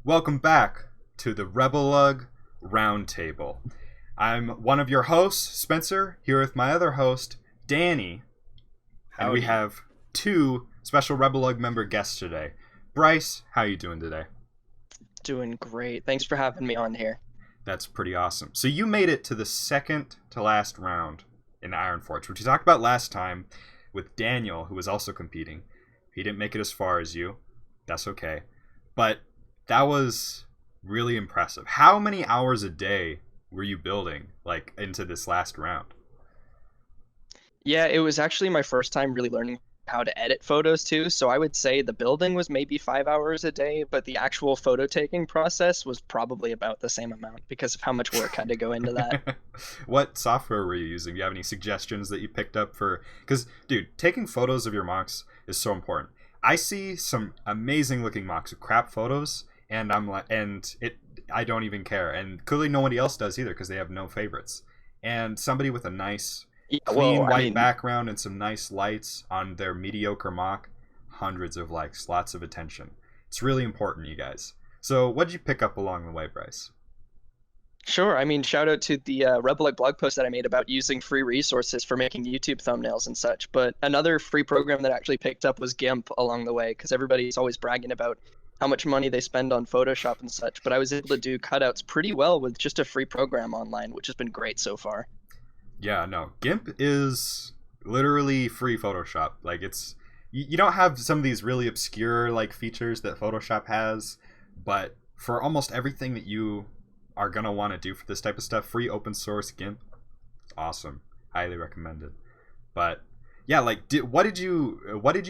Welcome back to the RebelLUG Roundtable. I'm one of your hosts, Spencer, here with my other host, Danny, and we Howdy. have two special RebelLUG member guests today. Bryce, how you doing today? Doing great. Thanks for having me on here. That's pretty awesome. So you made it to the second to last round in Iron Forge, which we talked about last time with Daniel, who was also competing. He didn't make it as far as you. That's okay. But that was really impressive. How many hours a day were you building, like, into this last round? Yeah, it was actually my first time really learning how to edit photos too. So I would say the building was maybe 5 hours a day, but the actual photo taking process was probably about the same amount because of how much work had to go into that. What software were you using? Do you have any suggestions that you picked up for? Because, dude, taking photos of your mocks is so important. I see some amazing looking mocks with crap photos, and I'm like, and it, I don't even care. And clearly nobody else does either because they have no favorites. And somebody with a nice, Yeah, clean well, I white mean, background and some nice lights on their mediocre mock, hundreds of likes, lots of attention. It's really important, you guys. So, what did you pick up along the way, Bryce? sure. I mean, shout out to the RebelLUG blog post that I made about using free resources for making YouTube thumbnails and such. But another free program that I actually picked up was GIMP along the way because everybody's always bragging about how much money they spend on Photoshop and such. But I was able to do cutouts pretty well with just a free program online, which has been great so far. Yeah, no. GIMP is literally free Photoshop. Like you don't have some of these really obscure like features that Photoshop has, but for almost everything that you are gonna want to do for this type of stuff, free open source GIMP, it's awesome. Highly recommended. But yeah, like what did you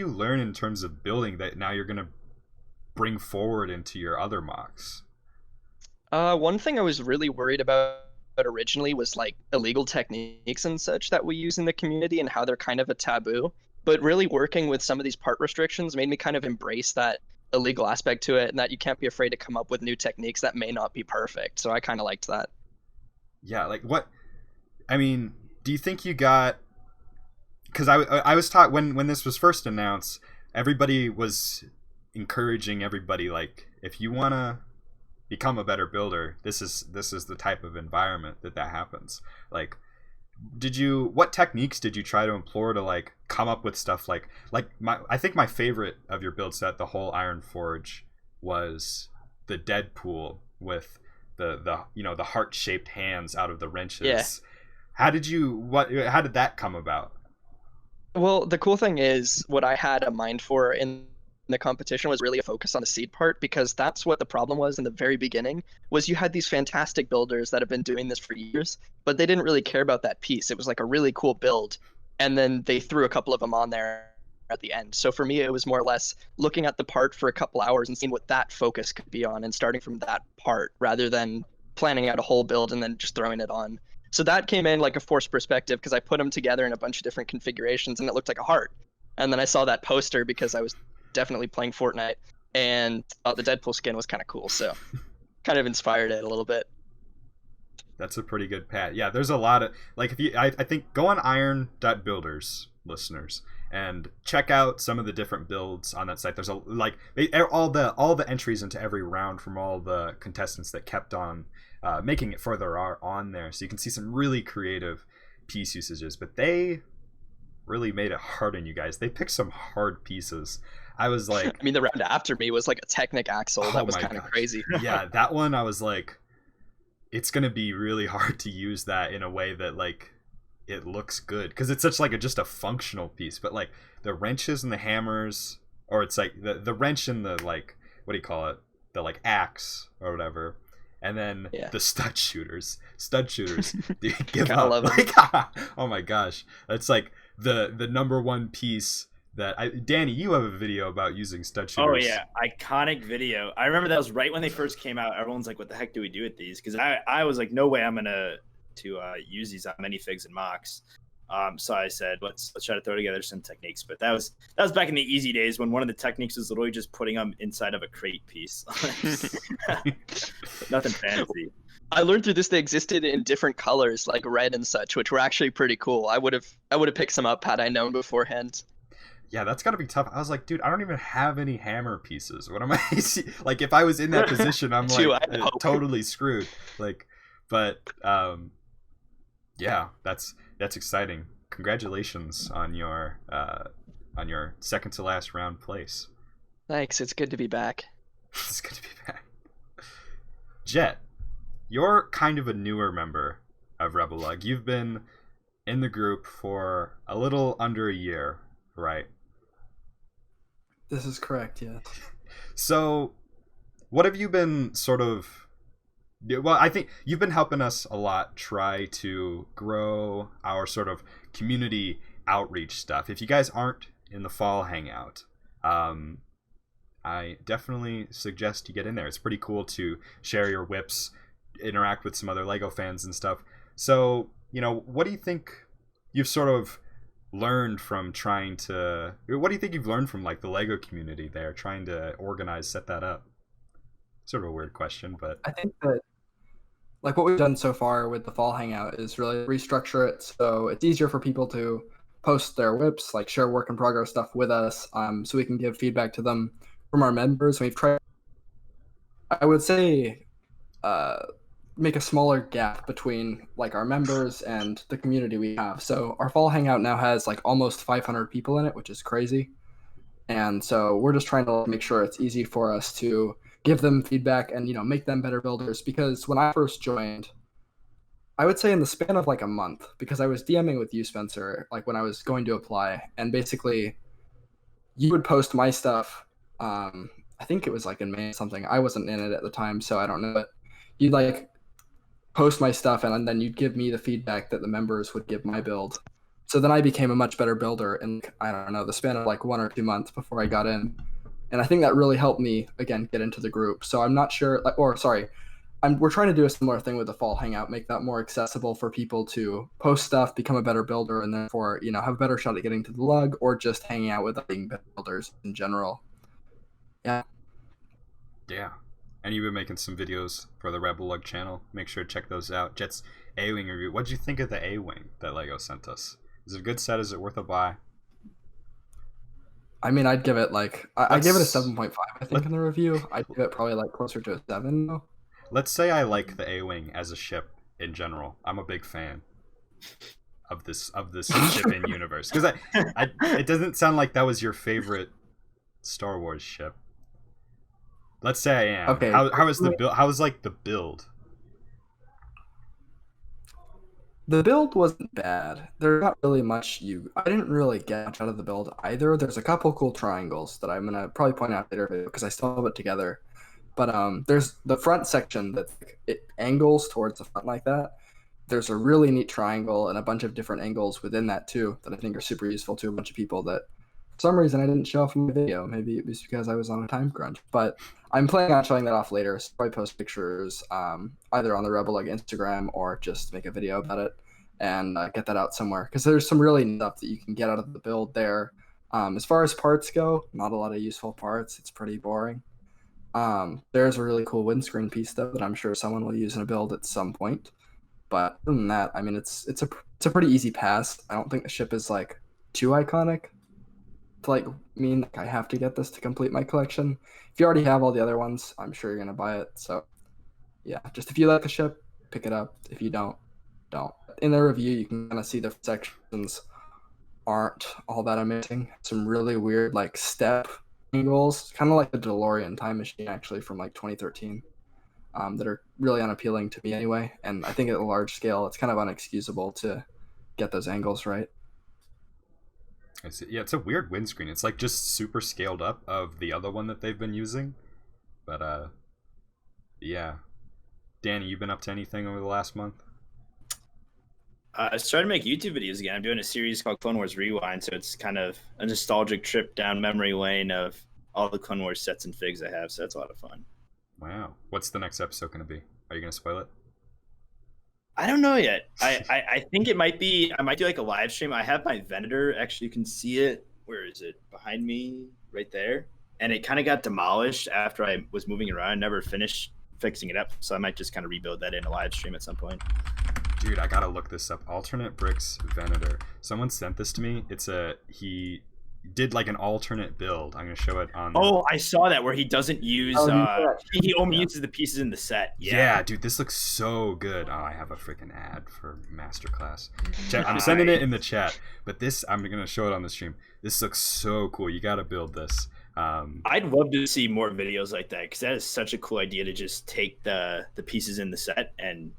learn in terms of building that now you're gonna bring forward into your other mocks? One thing I was really worried about originally was like illegal techniques and such that we use in the community and how they're kind of a taboo. But really working with some of these part restrictions made me kind of embrace that illegal aspect to it and that you can't be afraid to come up with new techniques that may not be perfect. So I kind of liked that. Yeah, like what? I mean, do you think you got? Because I was taught when this was first announced, everybody was encouraging everybody like if you want to become a better builder, this is the type of environment that happens. Like, what techniques did you try to employ to like come up with stuff like my I think my favorite of your build set, the whole Iron Forge, was the Deadpool with the heart shaped hands out of the Yeah. wrenches. How did that come about? Well, the cool thing is what I had a mind for in the competition was really a focus on the seed part because that's what the problem was in the very beginning was you had these fantastic builders that have been doing this for years, but they didn't really care about that piece. It was like a really cool build, and then they threw a couple of them on there at the end. So for me, it was more or less looking at the part for a couple hours and seeing what that focus could be on and starting from that part rather than planning out a whole build and then just throwing it on. So that came in like a forced perspective because I put them together in a bunch of different configurations and it looked like a heart. And then I saw that poster because I was definitely playing Fortnite and the Deadpool skin was kind of cool. So kind of inspired it a little bit. That's a pretty good pat. Yeah, there's a lot of like if you I think go on iron.builders, listeners, and check out some of the different builds on that site. There's a like all the entries into every round from all the contestants that kept on making it further on there, so you can see some really creative piece usages. But they really made it hard on you guys. They picked some hard pieces. I was like, I mean, the round after me was like a Technic axle. oh That was my kind of gosh, crazy. yeah, that one I was like, it's gonna be really hard to use that in a way that like it looks good because it's such like just a functional piece. But like the wrenches and the hammers, or it's like the wrench and the like, what do you call it, the like axe or whatever, and then Yeah, the stud shooters dude, give gotta up. love them. Like oh my gosh, that's like the number one piece that Danny, you have a video about using stud Oh shooters. yeah, iconic video. I remember that was right when they first came out. Everyone's like, "What the heck do we do with these?" Because I was like, "No way, I'm gonna use these on minifigs and mocks." So I said, "Let's try to throw together some techniques." But that was back in the easy days when one of the techniques was literally just putting them inside of a crate piece. Nothing fancy. I learned through this they existed in different colors, like red and such, which were actually pretty cool. I would have picked some up had I known beforehand. Yeah, that's gotta be tough. I was like, dude, I don't even have any hammer pieces. What am I like? If I was in that position, I'm Too, like I hope. totally screwed. Like, but yeah, that's exciting. Congratulations on your second to last round place. Thanks. It's good to be back. It's good to be back. Jet, you're kind of a newer member of RebelLUG. You've been in the group for a little under a year, right? This is correct, yes. So, what have you been sort of... Well, I think you've been helping us a lot try to grow our sort of community outreach stuff. If you guys aren't in the fall hangout, I definitely suggest you get in there. It's pretty cool to share your whips, interact with some other LEGO fans and stuff. So, what do you think you've sort of learned from trying to... What do you think you've learned from, like, the LEGO community there, trying to set that up? Sort of a weird question, but... I think that, like, what we've done so far with the fall hangout is really restructure it so it's easier for people to post their whips, like share work in progress stuff with us, so we can give feedback to them from our members. We've tried, I would say, make a smaller gap between like our members and the community we have. So our fall hangout now has like almost 500 people in it, which is crazy. And so we're just trying to make sure it's easy for us to give them feedback and, make them better builders. Because when I first joined, I would say in the span of like a month, because I was DMing with you, Spencer, like when I was going to apply, and basically you would post my stuff. I think it was like in May or something. I wasn't in it at the time, so I don't know. But you'd like post my stuff, and then you'd give me the feedback that the members would give my build. So then I became a much better builder in, I don't know, the span of like 1 or 2 months before I got in. And I think that really helped me, again, get into the group. So I'm not sure, we're trying to do a similar thing with the fall hangout, make that more accessible for people to post stuff, become a better builder, and therefore, have a better shot at getting to the lug or just hanging out with being builders in general. Yeah. Yeah. And you've been making some videos for the RebelLUG channel. Make sure to check those out. Jet's A-Wing review. What'd you think of the A-Wing that LEGO sent us? Is it a good set? Is it worth a buy? I mean, I'd give it I give it a 7.5, I think, in the review. I'd give it probably like closer to a 7 though. Let's say I like the A-Wing as a ship in general. I'm a big fan of this shipping universe. Because it doesn't sound like that was your favorite Star Wars ship. Let's say I am. Okay. How is the build? How is like the build? The build wasn't bad. There's not really much I didn't really get much out of the build either. There's a couple cool triangles that I'm gonna probably point out later because I still have it together. But there's the front section that it angles towards the front like that. There's a really neat triangle and a bunch of different angles within that too that I think are super useful to a bunch of people that for some reason I didn't show off in my video. Maybe it was because I was on a time crunch. But I'm planning on showing that off later. So I post pictures either on the RebelLUG Instagram or just make a video about it and get that out somewhere. Because there's some really neat stuff that you can get out of the build there. As far as parts go, not a lot of useful parts. It's pretty boring. There's a really cool windscreen piece though that I'm sure someone will use in a build at some point. But other than that, I mean, it's a pretty easy pass. I don't think the ship is like too iconic to mean I have to get this to complete my collection. If you already have all the other ones, I'm sure you're gonna buy it. So yeah, just if you like the ship, pick it up. If you don't. In the review, you can kind of see the sections aren't all that amazing. Some really weird step angles, kind of like the DeLorean time machine actually from 2013, that are really unappealing to me anyway. And I think at a large scale, it's kind of unexcusable to get those angles right. I see. Yeah, it's a weird windscreen. It's just super scaled up of the other one that they've been using. But yeah. Danny, you been up to anything over the last month? I started to make YouTube videos again. I'm doing a series called Clone Wars Rewind, so it's kind of a nostalgic trip down memory lane of all the Clone Wars sets and figs I have, so that's a lot of fun. Wow. What's the next episode going to be? Are you going to spoil it? I don't know yet. I think it might be, I might do a live stream. I have my Venator, actually you can see it. Where is it? Behind me, right there. And it kind of got demolished after I was moving around. I never finished fixing it up, so I might just kind of rebuild that in a live stream at some point. Dude, I gotta look this up. Alternate bricks Venator. Someone sent this to me. It's he did like an alternate build. I'm gonna show it on. Oh, I saw that where he doesn't use. He only uses the pieces in the set. Yeah, dude, this looks so good. Oh, I have a freaking ad for Masterclass. I'm sending it in the chat, but this I'm gonna show it on the stream. This looks so cool. You gotta build this. I'd love to see more videos like that because that is such a cool idea to just take the pieces in the set and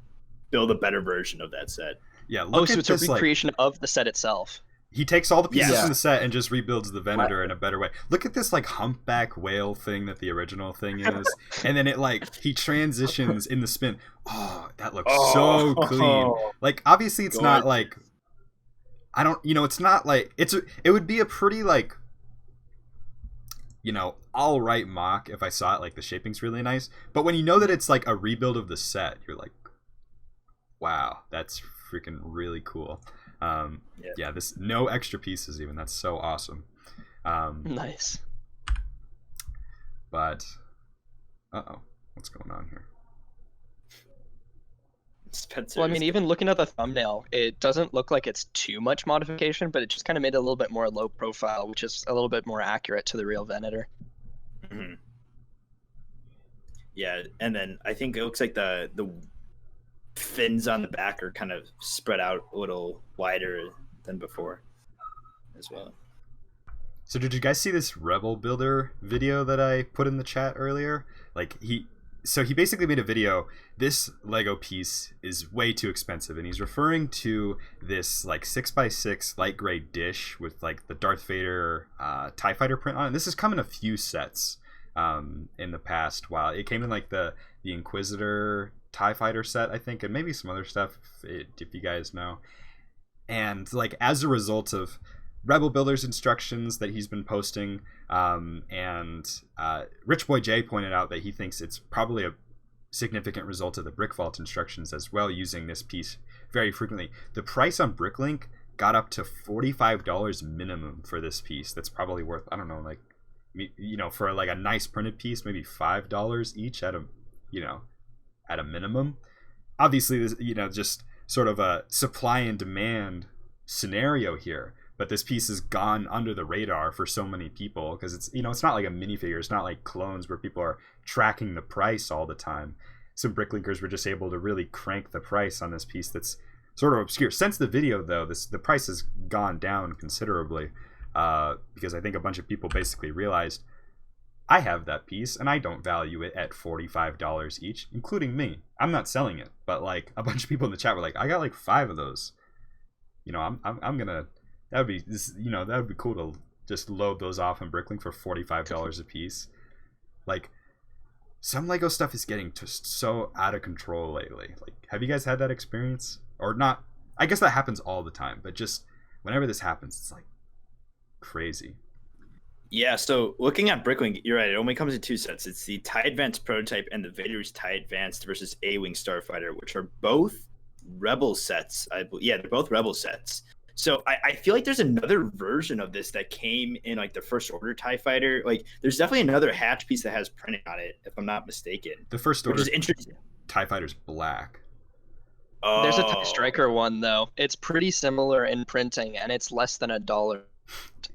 build a better version of that set. Yeah. So it's a recreation of the set itself. He takes all the pieces from the set and just rebuilds the Venator in a better way. Look at this like humpback whale thing that the original thing is, and then it like he transitions in the spin. Oh, that looks so clean. Like obviously it's not like it's not like it would be a pretty like all right mock if I saw it. Like the shaping's really nice, but when you know that it's like a rebuild of the set, you're like, wow, that's freaking really cool. This no extra pieces even. That's so awesome. Nice. But what's going on here? Spencer. Well, I mean, even looking at the thumbnail, it doesn't look like it's too much modification, but it just kind of made it a little bit more low profile, which is a little bit more accurate to the real Venator. Mm-hmm. Yeah, and then I think it looks like the fins on the back are kind of spread out a little wider than before as well. So did you guys see this Rebel Builder video that I put in the chat earlier? Like he basically made a video. This Lego piece is way too expensive, and he's referring to this like 6x6 light gray dish with like the Darth Vader TIE Fighter print on it. This has come in a few sets in the past while. It came in like the Inquisitor TIE Fighter set, I think, and maybe some other stuff if you guys know. And like as a result of Rebel Builder's instructions that he's been posting, and Rich Boy J pointed out that he thinks it's probably a significant result of the Brick Vault instructions as well, using this piece very frequently. The price on Bricklink got up to $45 minimum for this piece. That's probably worth, I don't know, like, for like a nice printed piece, maybe $5 each at a minimum. Obviously, this, just sort of a supply and demand scenario here. But this piece has gone under the radar for so many people because it's not like a minifigure. It's not like clones where people are tracking the price all the time. Some Bricklinkers were just able to really crank the price on this piece that's sort of obscure. Since the video, though, the price has gone down considerably because I think a bunch of people basically realized I have that piece and I don't value it at $45 each, including me. I'm not selling it, but like a bunch of people in the chat were like, I got like 5 of those. I'm gonna. That would be cool to just load those off on Bricklink for $45 a piece. Like, some Lego stuff is getting just so out of control lately. Like, have you guys had that experience? Or not? I guess that happens all the time, but just whenever this happens, it's like crazy. Yeah, so looking at Bricklink, you're right. It only comes in 2 sets. It's the TIE Advanced Prototype and the Vader's TIE Advanced versus A-Wing Starfighter, which are both Rebel sets. Yeah, they're both Rebel sets. So I feel like there's another version of this that came in like the First Order TIE Fighter. Like there's definitely another hatch piece that has printing on it, if I'm not mistaken. The First Order is interesting. TIE Fighter's black. Oh. There's a TIE Striker one though. It's pretty similar in printing and it's less than $1.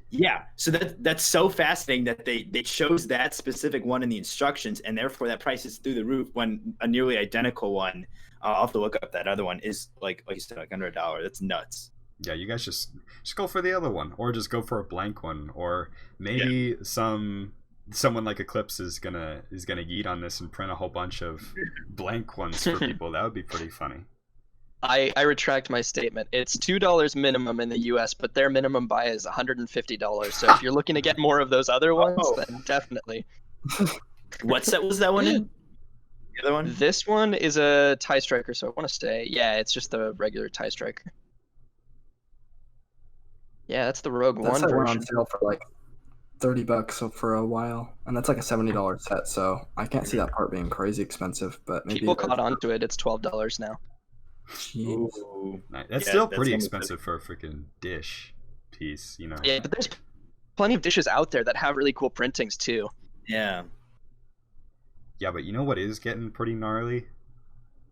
Yeah, so that's so fascinating that they chose that specific one in the instructions, and therefore that price is through the roof when a nearly identical one, I'll have to look up that other one, is like you said, like under $1. That's nuts. Yeah, you guys just go for the other one, or just go for a blank one, or maybe someone like Eclipse is gonna yeet on this and print a whole bunch of blank ones for people. That would be pretty funny. I retract my statement. It's $2 minimum in the US, but their minimum buy is $150. So if you're looking to get more of those other ones, then definitely. What set was that one in? The other one? This one is a TIE Striker, so I want to say, yeah, it's just the regular TIE Striker. Yeah, that's the Rogue One version. version. On sale for like $30 for a while, and that's like a $70 set. So I can't see that part being crazy expensive. But maybe people caught onto it. It's $12 now. Ooh. That's still pretty expensive for a freaking dish piece, Yeah, but there's plenty of dishes out there that have really cool printings too. Yeah. Yeah, but you know what is getting pretty gnarly?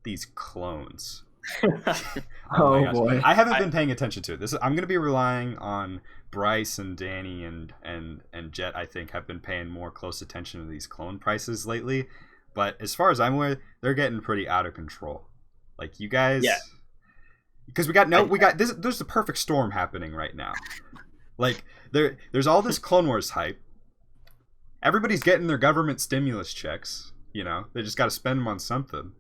These clones. Oh my Oh gosh. boy. I haven't been paying attention to it. I'm gonna be relying on Bryce and Danny and Jet. I think have been paying more close attention to these clone prices lately. But as far as I'm aware, they're getting pretty out of control. Like you guys, Yeah. because we got this. There's a perfect storm happening right now. Like there's all this Clone Wars hype. Everybody's getting their government stimulus checks. You know, they just got to spend them on something.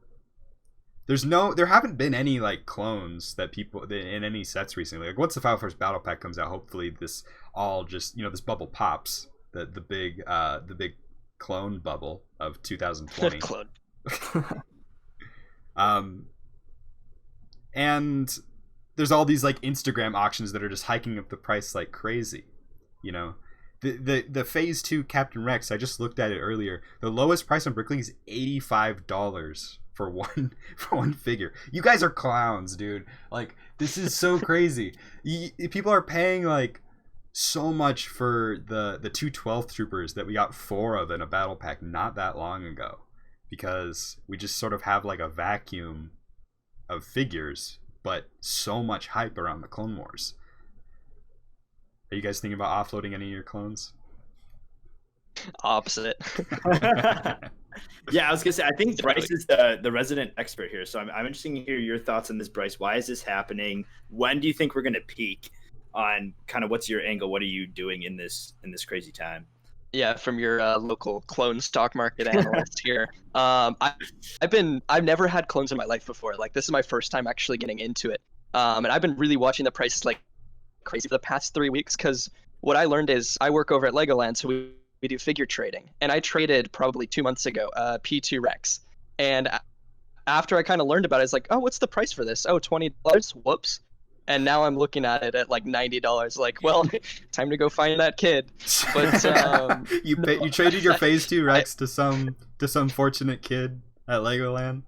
There haven't been any like clones that people in any sets recently. Like once the Final Force Battle Pack comes out, hopefully this all just this bubble pops. The big clone bubble of 2020. Clone. And there's all these like Instagram auctions that are just hiking up the price like crazy. You know, the Phase 2 Captain Rex, I just looked at it earlier. The lowest price on Bricklink is $85 for one figure. You guys are clowns, dude. Like this is so crazy. People are paying like so much for the 212th troopers that we got 4 of in a battle pack not that long ago, because we just sort of have like a vacuum of figures, but so much hype around the Clone Wars. Are you guys thinking about offloading any of your clones? Opposite. Yeah, I was gonna say I think Bryce is the resident expert here, so I'm interested to hear your thoughts on this, Bryce. Why is this happening? When do you think we're gonna peak? On kind of what's your angle? What are you doing in this crazy time? Yeah, from your local clone stock market analyst here. I've never had clones in my life before. Like this is my first time actually getting into it. And I've been really watching the prices like crazy for the past 3 weeks, because what I learned is I work over at Legoland, so we do figure trading. And I traded probably 2 months ago, P2 Rex. And after I kind of learned about it, I was like, oh, what's the price for this? Oh, $20. Whoops. And now I'm looking at it at like $90. Like, well, time to go find that kid. But you traded your Phase 2 Rex to some fortunate kid at Legoland.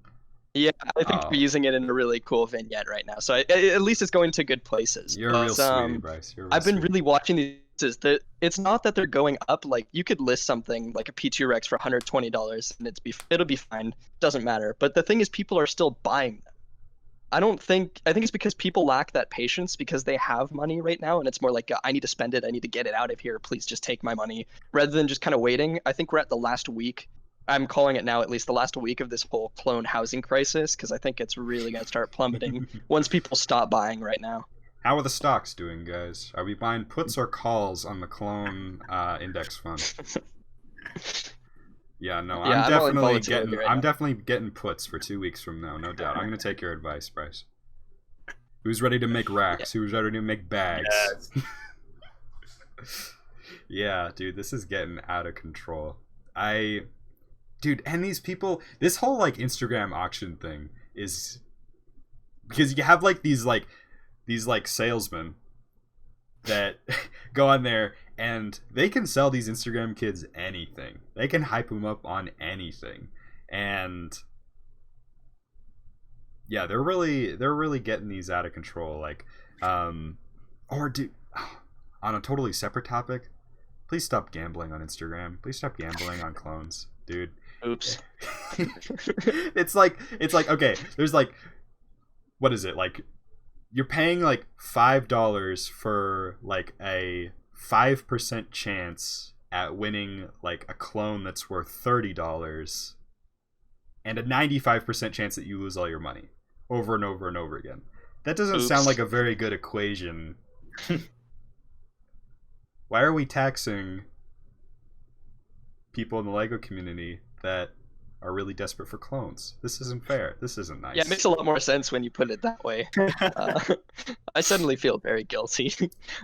Yeah, I think we're using it in a really cool vignette right now. So at least it's going to good places. You're a real sweetie, Bryce. I've been really watching these. It's not that they're going up. Like you could list something like a P2 Rex for $120 and it'll be fine. Doesn't matter. But the thing is, people are still buying them. I think it's because people lack that patience, because they have money right now and it's more like I need to spend it, I need to get it out of here, please just take my money, rather than just kind of waiting. I think we're at the last week. I'm calling it now, at least the last week of this whole clone housing crisis, because I think it's really going to start plummeting once people stop buying right now. How are the stocks doing, guys? Are we buying puts or calls on the clone index fund? Yeah, no, I'm definitely getting puts for 2 weeks from now, no doubt. I'm gonna take your advice, Bryce. Who's ready to make racks? Who's ready to make bags? Yes. Yeah, dude, this is getting out of control. Dude, and these people, this whole like Instagram auction thing is because you have like these salesmen that go on there and they can sell these Instagram kids anything. They can hype them up on anything. And yeah, they're really getting these out of control. Like, on a totally separate topic, please stop gambling on Instagram. Please stop gambling on clones, dude. Oops. It's like okay, there's like, what is it, like you're paying like $5 for like a 5% chance at winning like a clone that's worth $30, and a 95% chance that you lose all your money over and over and over again. That doesn't sound like a very good equation. Why are we taxing people in the LEGO community that are really desperate for clones? This isn't fair. This isn't nice. Yeah, it makes a lot more sense when you put it that way. I suddenly feel very guilty.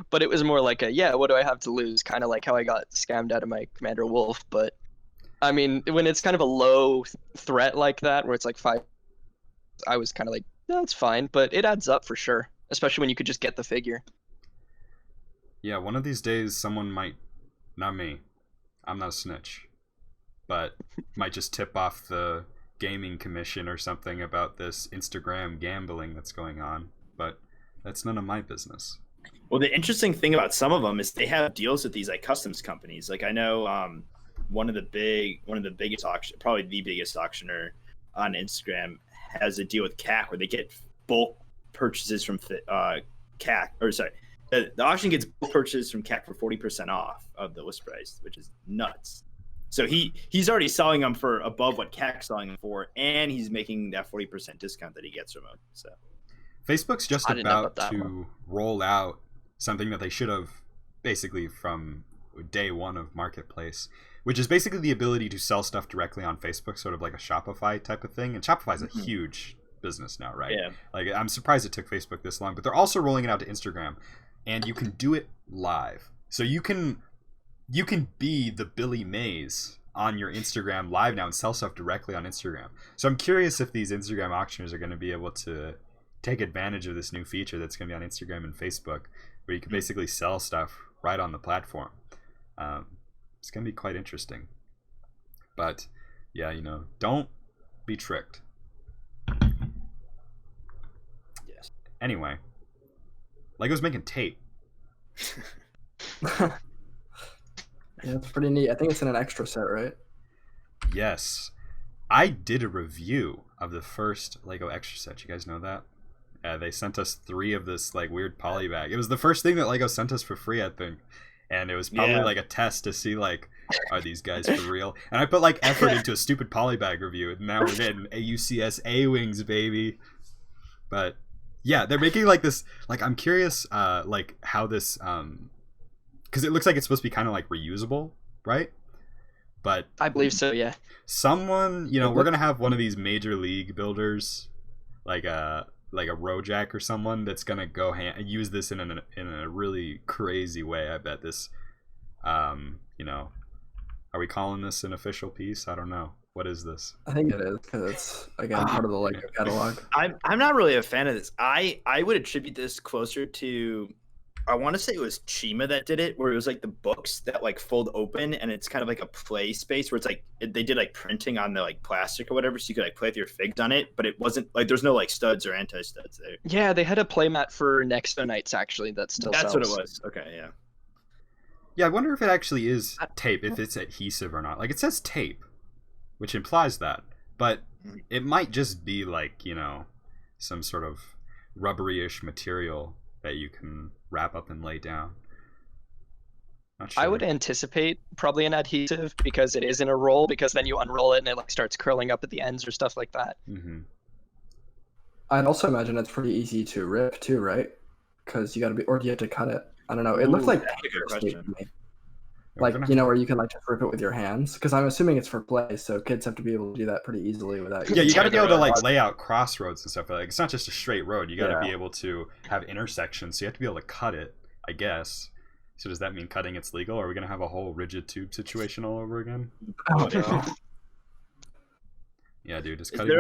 But it was more like what do I have to lose? Kind of like how I got scammed out of my Commander Wolf. But I mean, when it's kind of a low threat like that, where it's like 5, I was kind of like, that's fine. But it adds up for sure, especially when you could just get the figure. Yeah, one of these days someone might, not me, I'm not a snitch, but might just tip off the gaming commission or something about this Instagram gambling that's going on, but that's none of my business. Well, the interesting thing about some of them is they have deals with these like customs companies. Like I know one of the biggest auction, probably the biggest auctioneer on Instagram, has a deal with CAC where they get bulk purchases from CAC, or sorry, the auction gets bulk purchases from CAC for 40% off of the list price, which is nuts. So he's already selling them for above what CAC's selling them for, and he's making that 40% discount that he gets from them. So Facebook's just about to roll out something that they should have basically from day one of Marketplace, which is basically the ability to sell stuff directly on Facebook, sort of like a Shopify type of thing. And Shopify's a huge business now, right? Yeah. Like, I'm surprised it took Facebook this long, but they're also rolling it out to Instagram, and you can do it live. So you can be the Billy Mays on your Instagram live now and sell stuff directly on Instagram. So I'm curious if these Instagram auctioneers are going to be able to take advantage of this new feature that's going to be on Instagram and Facebook, where you can basically sell stuff right on the platform. It's going to be quite interesting. But yeah, don't be tricked. Yes. Anyway, Lego's making tape. Yeah, it's pretty neat. I think it's in an extra set, right? Yes. I did a review of the first Lego extra set. You guys know that? They sent us 3 of this like weird poly bag. It was the first thing that Lego sent us for free, I think. And it was probably like a test to see like, are these guys for real? And I put like effort into a stupid polybag review, and now we're getting AUCS A-Wings, baby. But yeah, they're making like this, like I'm curious like how this because it looks like it's supposed to be kind of like reusable, right? But I believe so, yeah. Someone, we're gonna have one of these major league builders, like a Rojak or someone that's gonna go use this in a really crazy way. I bet this, are we calling this an official piece? I don't know. What is this? I think it is, because it's again part of the Lego catalog. I'm not really a fan of this. I would attribute this closer to, I want to say it was Chima that did it, where it was like the books that like fold open, and it's kind of like a play space where it's like they did like printing on the like plastic or whatever, so you could like play with your figs on it, but it wasn't like there's no like studs or anti-studs there. Yeah, they had a playmat for Nexo Nights actually that still That's sells. what it was. Okay, yeah. Yeah, I wonder if it actually is tape, if it's adhesive or not. Like, it says tape, which implies that, but it might just be like, some sort of rubbery-ish material that you can wrap up and lay down. Not sure. I would anticipate probably an adhesive, because it is in a roll, because then you unroll it and it like starts curling up at the ends or stuff like that. Mm-hmm. I'd also imagine it's pretty easy to rip too, right? Because you got to be, or do you have to cut it? I don't know. It looked like that's a good question. to me. Like, where you can like just rip it with your hands, because I'm assuming it's for play, so kids have to be able to do that pretty easily without. Yeah, you got to be able to like lay out crossroads and stuff. Like, it's not just a straight road. You got to be able to have intersections, so you have to be able to cut it, I guess. So does that mean cutting it's legal, or are we gonna have a whole rigid tube situation all over again? Oh, no. Yeah, dude, it's Is cutting.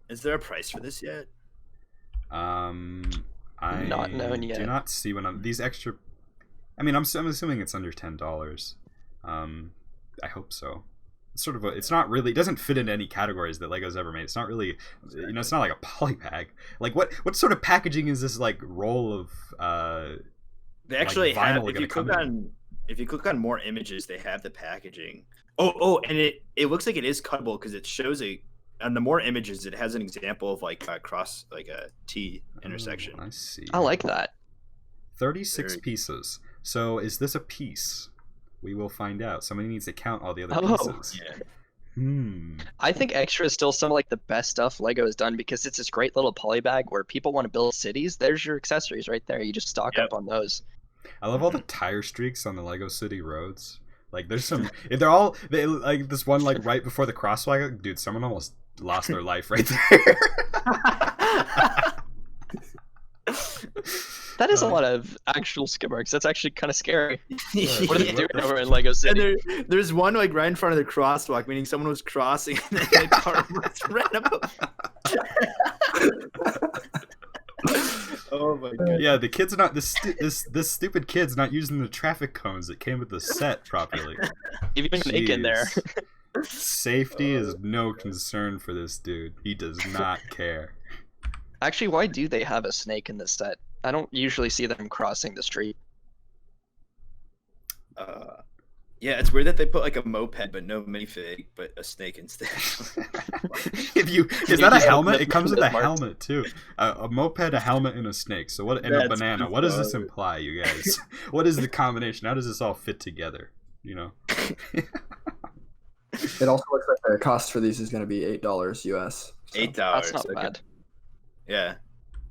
is there a price for this yet? I Not known yet. do not see one of these extra. I mean, I'm assuming it's under $10. I hope so. It's sort of it's not really. It doesn't fit into any categories that Lego's ever made. It's not really. It's not like a poly bag. Like what sort of packaging is this like roll of? They actually like have. If you click on more images, they have the packaging. Oh, and it looks like it is cuttable, because it shows on the more images, it has an example of like a cross, like a T intersection. I see. I like that. 36 pieces. So is this a piece? We will find out. Somebody needs to count all the other pieces. Yeah. I think extra is still some of like the best stuff Lego has done, because it's this great little poly bag where people want to build cities. There's your accessories right there. You just stock up on those. I love all the tire streaks on the Lego City roads. Like, there's some. They like this one like right before the crosswalk. Dude, someone almost lost their life right there. That is a lot of actual skid marks. That's actually kind of scary. What are they doing Yeah. over in Lego City? And there's one like right in front of the crosswalk, meaning someone was crossing and then the car was ran up. Oh my god! Yeah, the kid's not this stupid kid's not using the traffic cones that came with the set properly. Even Nick in there. Safety is no concern for this dude. He does not care. Actually, why do they have a snake in this set? I don't usually see them crossing the street. Yeah, it's weird that they put like a moped but no minifig, but a snake instead. Is that a helmet? It comes with a helmet too. A moped, a helmet, and a snake. So what? And a That's banana. What does this bizarre. imply, you guys? What is the combination? How does this all fit together? You know. It also looks like the cost for these is going to be $8 US. So. $8. That's not okay. bad. Yeah,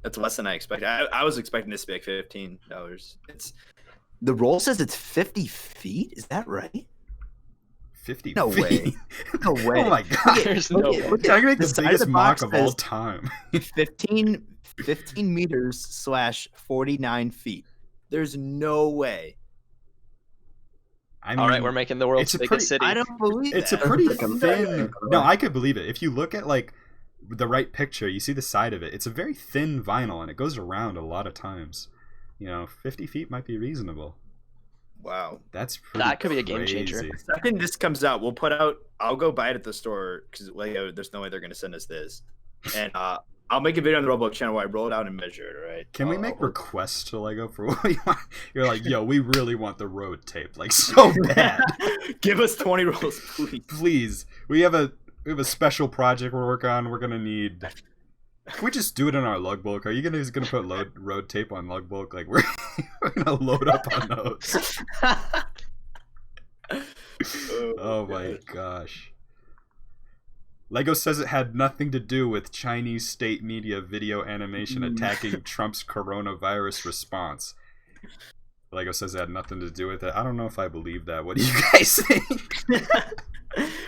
that's less than I expected. I was expecting this to be like $15. It's the roll says it's 50 feet. Is that right? 50 No feet. way. No way. Oh my god. There's no way. Look Can I make the the side biggest of the mock box of all says time? 15 meters / 49 feet. There's no way. I mean, All right, we're making the world's it's a biggest pretty- city. I don't believe it's a that. pretty Like a thin. bag. No, I could believe it. If you look at like the right picture, you see the side of it. It's a very thin vinyl, and it goes around a lot of times. 50 feet might be reasonable. Wow. That's pretty That could be a game changer. crazy. The second this comes out, we'll put out. I'll go buy it at the store because Lego. There's no way they're gonna send us this, and I'll make a video on the RebelLUG channel where I roll it out and measure it. All right. Can we make requests to Lego for what we want? You're like, yo, we really want the road tape, like so bad. Give us 20 rolls, please. Please, we have a special project we're working on. We're gonna need. Can we just do it in our lug bulk? Are you gonna put road tape on lug bulk? Like we're gonna load up on those. Oh my gosh. Lego says it had nothing to do with Chinese state media video animation attacking Trump's coronavirus response. Lego says it had nothing to do with it. I don't know if I believe that. What do you guys think?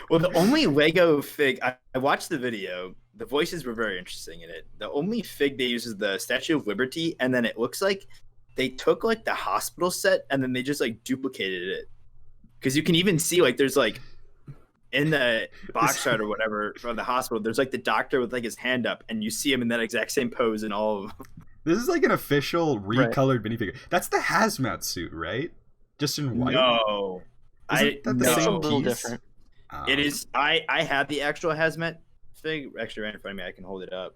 Well, the only Lego fig I watched the video. The voices were very interesting in it. The only fig they use is the Statue of Liberty, and then it looks like they took like the hospital set and then they just like duplicated it. Because you can even see like there's like in the box shot or whatever from the hospital, there's like the doctor with like his hand up, and you see him in that exact same pose in all of them. This is like an official recolored minifigure. That's the hazmat suit, right? Just in white. No, Isn't that the no. It's a same little piece? different. It is. I have the actual hazmat fig actually right in front of me. I can hold it up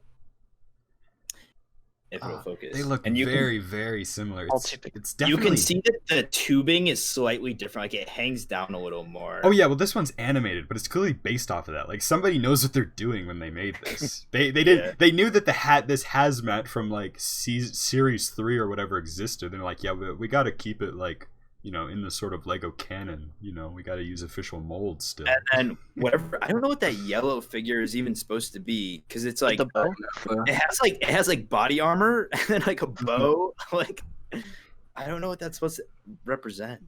if it'll focus. They look and you very, very similar. I'll It's, take it. it's you definitely. can see that the tubing is slightly different. Like it hangs down a little more. Oh yeah, well this one's animated, but it's clearly based off of that. Like somebody knows what they're doing when they made this. They did. Yeah. They knew that this hazmat from like series 3 or whatever existed. They're like, yeah, we got to keep it like in the sort of Lego canon. We got to use official molds still. And then whatever. I don't know what that yellow figure is even supposed to be because it's like The bow. it has like body armor and then like a bow. Like I don't know what that's supposed to represent.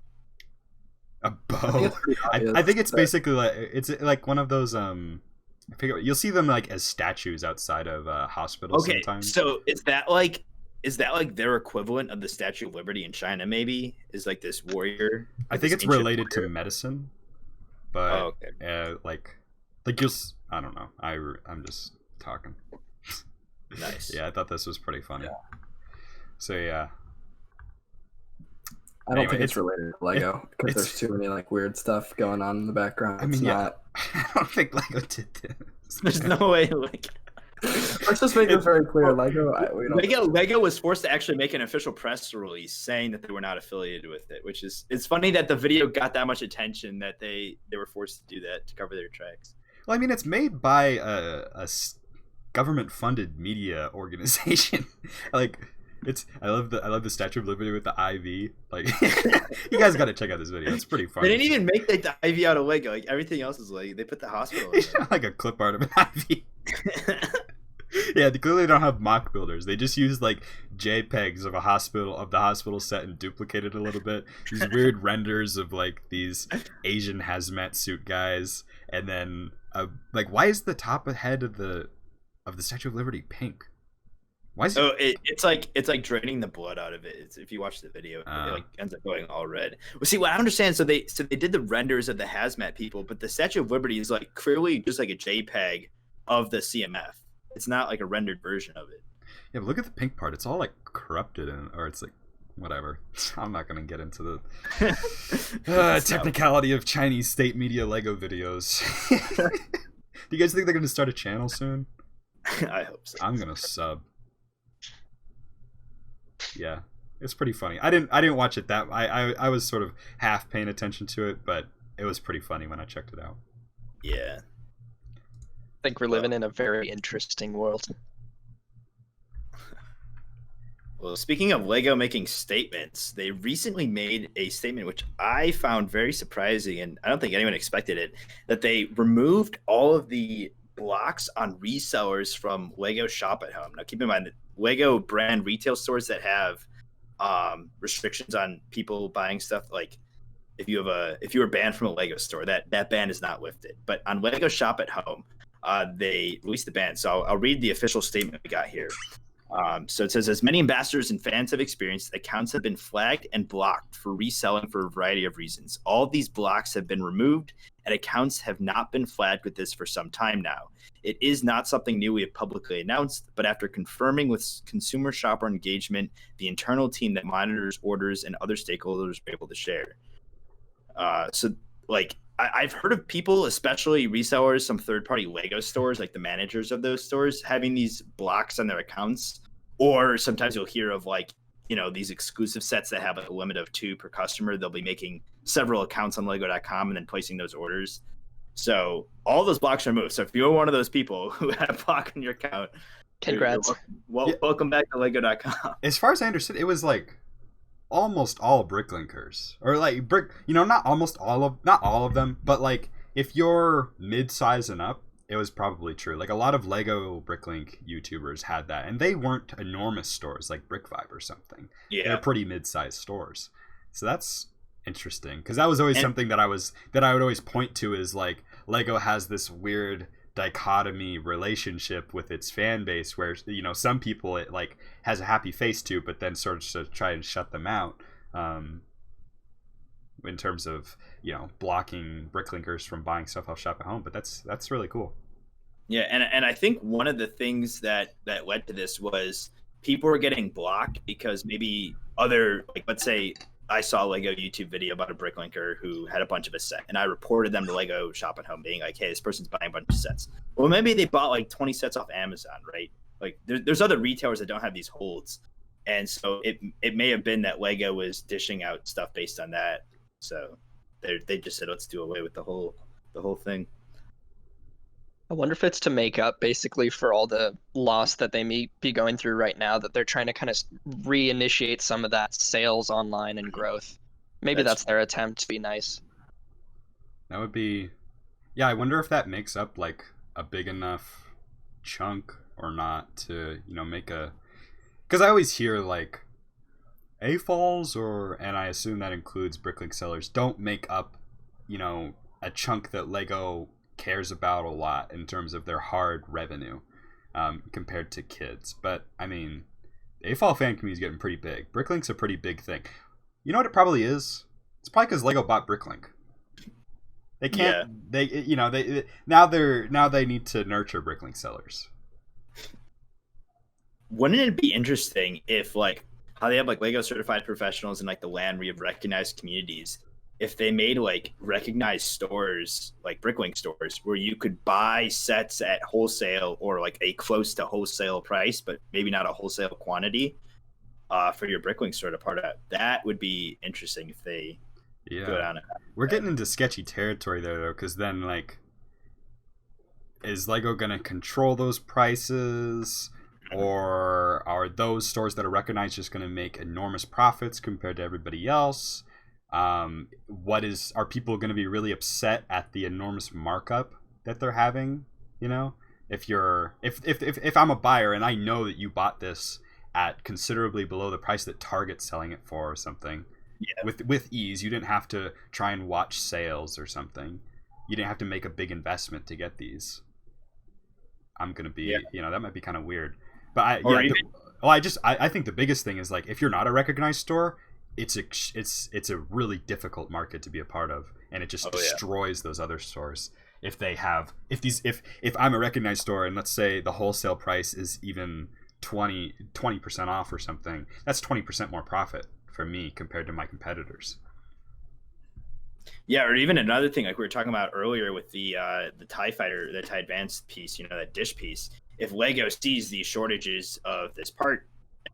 A bow. I think it's basically like it's like one of those I forget. You'll see them like as statues outside of hospitals Okay, sometimes. so is that like their equivalent of the Statue of Liberty in China? Maybe is like this warrior. I think this it's ancient related warrior? to medicine, but Oh, okay. like you'll. I don't know. I'm just talking. Nice. Yeah, I thought this was pretty funny. So yeah, I don't Anyway, think it's related to Lego because it's- there's too many like weird stuff going on in the background. I mean, It's yeah. not. I don't think Lego did this. There's no way. Like Let's just make this very clear. Lego. We don't. Lego was forced to actually make an official press release saying that they were not affiliated with it, which is it's funny that the video got that much attention that they were forced to do that to cover their tracks. Well, I mean, it's made by a government-funded media organization. Like, I love the Statue of Liberty with the IV. Like, you guys got to check out this video. It's pretty funny. They didn't even make the IV out of Lego. Like everything else is like they put the hospital. In Like a clip art of an IV. there. Yeah, they clearly don't have mock builders. They just use like JPEGs of the hospital set and duplicate it a little bit. These weird renders of like these Asian hazmat suit guys, and then like why is the top head of the Statue of Liberty pink? Why is it? Oh, it's like draining the blood out of it. It's, if you watch the video, it like ends up going all red. Well, see, what I don't understand. So they did the renders of the hazmat people, but the Statue of Liberty is like clearly just like a JPEG of the CMF. It's not like a rendered version of it. Yeah, but look at the pink part. It's all like corrupted or it's like whatever. I'm not gonna get into the technicality of Chinese state media Lego videos. Do you guys think they're gonna start a channel soon? I hope so. I'm gonna sub. Yeah, It's pretty funny. I didn't watch it that. I was sort of half paying attention to it, but it was pretty funny when I checked it out. Yeah. I think we're living in a very interesting world. Well, speaking of Lego making statements, they recently made a statement which I found very surprising, and I don't think anyone expected it, that they removed all of the blocks on resellers from Lego Shop at Home. Now, keep in mind that Lego brand retail stores that have restrictions on people buying stuff, like if you were banned from a Lego store, that ban is not lifted. But on Lego Shop at Home, they released the ban. So I'll read the official statement we got here. So it says, as many ambassadors and fans have experienced, accounts have been flagged and blocked for reselling for a variety of reasons. All of these blocks have been removed, and accounts have not been flagged with this for some time now. It is not something new we have publicly announced, but after confirming with consumer shopper engagement, the internal team that monitors orders and other stakeholders were able to share. I've heard of people, especially resellers, some third-party Lego stores, like the managers of those stores, having these blocks on their accounts. Or sometimes you'll hear of these exclusive sets that have a limit of 2 per customer. They'll be making several accounts on Lego.com and then placing those orders. So all those blocks are removed. So if you're one of those people who had a block on your account, congrats. Welcome back to Lego.com. As far as I understood, it was like almost all bricklinkers, or like not all of them, but like if you're mid-size and up, it was probably true. Like a lot of Lego bricklink YouTubers had that, and they weren't enormous stores like Brick Vibe or something. Yeah, they're pretty mid-sized stores. So that's interesting, because that was always something that I would always point to, is like Lego has this weird dichotomy relationship with its fan base, where some people it like has a happy face to, but then sort of to try and shut them out in terms of blocking bricklinkers from buying stuff off Shop at Home. But that's really cool. Yeah, and I think one of the things that led to this was people were getting blocked because maybe other, like, let's say I saw a Lego YouTube video about a bricklinker who had a bunch of a set, and I reported them to Lego Shop at Home being like, hey, this person's buying a bunch of sets. Well, maybe they bought like 20 sets off Amazon, right? Like there's other retailers that don't have these holds. And so it may have been that Lego was dishing out stuff based on that. So they just said, let's do away with the whole thing. I wonder if it's to make up basically for all the loss that they may be going through right now, that they're trying to kind of reinitiate some of that sales online and growth. Maybe that's their attempt to be nice. That would be, yeah, I wonder if that makes up like a big enough chunk or not to, make a, because I always hear like AFOLs, and I assume that includes bricklink sellers, don't make up, a chunk that Lego cares about a lot in terms of their hard revenue compared to kids. But I mean, the AFOL fan community is getting pretty big. Bricklink's a pretty big thing. You know what it probably is? It's probably because Lego bought Bricklink. They can't. Yeah. They now they need to nurture Bricklink sellers. Wouldn't it be interesting if, like, how they have like Lego certified professionals in like the land where you have recognized communities, if they made like recognized stores, like Bricklink stores, where you could buy sets at wholesale or like a close to wholesale price, but maybe not a wholesale quantity for your Bricklink store to part of that would be interesting if they go down it. We're getting into sketchy territory there though, because then like, is Lego gonna control those prices? Or are those stores that are recognized just going to make enormous profits compared to everybody else? Are people going to be really upset at the enormous markup that they're having? If I'm a buyer and I know that you bought this at considerably below the price that Target's selling it for or something, with ease, you didn't have to try and watch sales or something. You didn't have to make a big investment to get these. I'm going to be, that might be kind of weird. But I think the biggest thing is like, if you're not a recognized store, it's a really difficult market to be a part of, and it just destroys those other stores. If I'm a recognized store and let's say the wholesale price is even 20% off or something, that's 20% more profit for me compared to my competitors. Yeah, or even another thing like we were talking about earlier with the TIE Fighter, the TIE Advanced piece, that dish piece. If Lego sees these shortages of this part,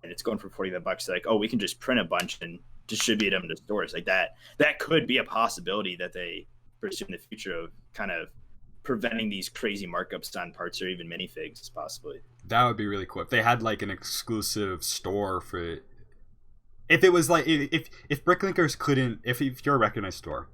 and it's going for $40. Like, oh, we can just print a bunch and distribute them to stores like that. That could be a possibility that they pursue in the future of kind of preventing these crazy markups on parts or even minifigs, possibly. That would be really cool if they had like an exclusive store for. If it was like if Bricklinkers couldn't, if you're a recognized store,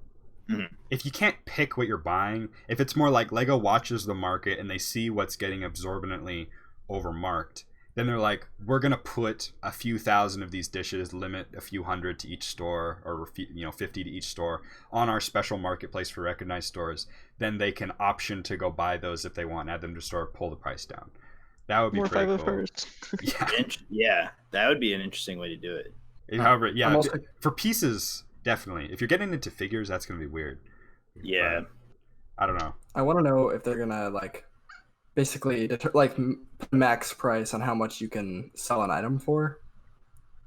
if you can't pick what you're buying, if it's more like Lego watches the market and they see what's getting absorbently overmarked, then they're like, we're gonna put a few thousand of these dishes, limit a few hundred to each store, or 50 to each store on our special marketplace for recognized stores. Then they can option to go buy those if they want, add them to store, pull the price down. That would be More pretty cool. 501st. Yeah, that would be an interesting way to do it. However, yeah, also... for pieces, definitely. If you're getting into figures, that's gonna be weird. Yeah, but I don't know. I want to know if they're gonna like basically like max price on how much you can sell an item for.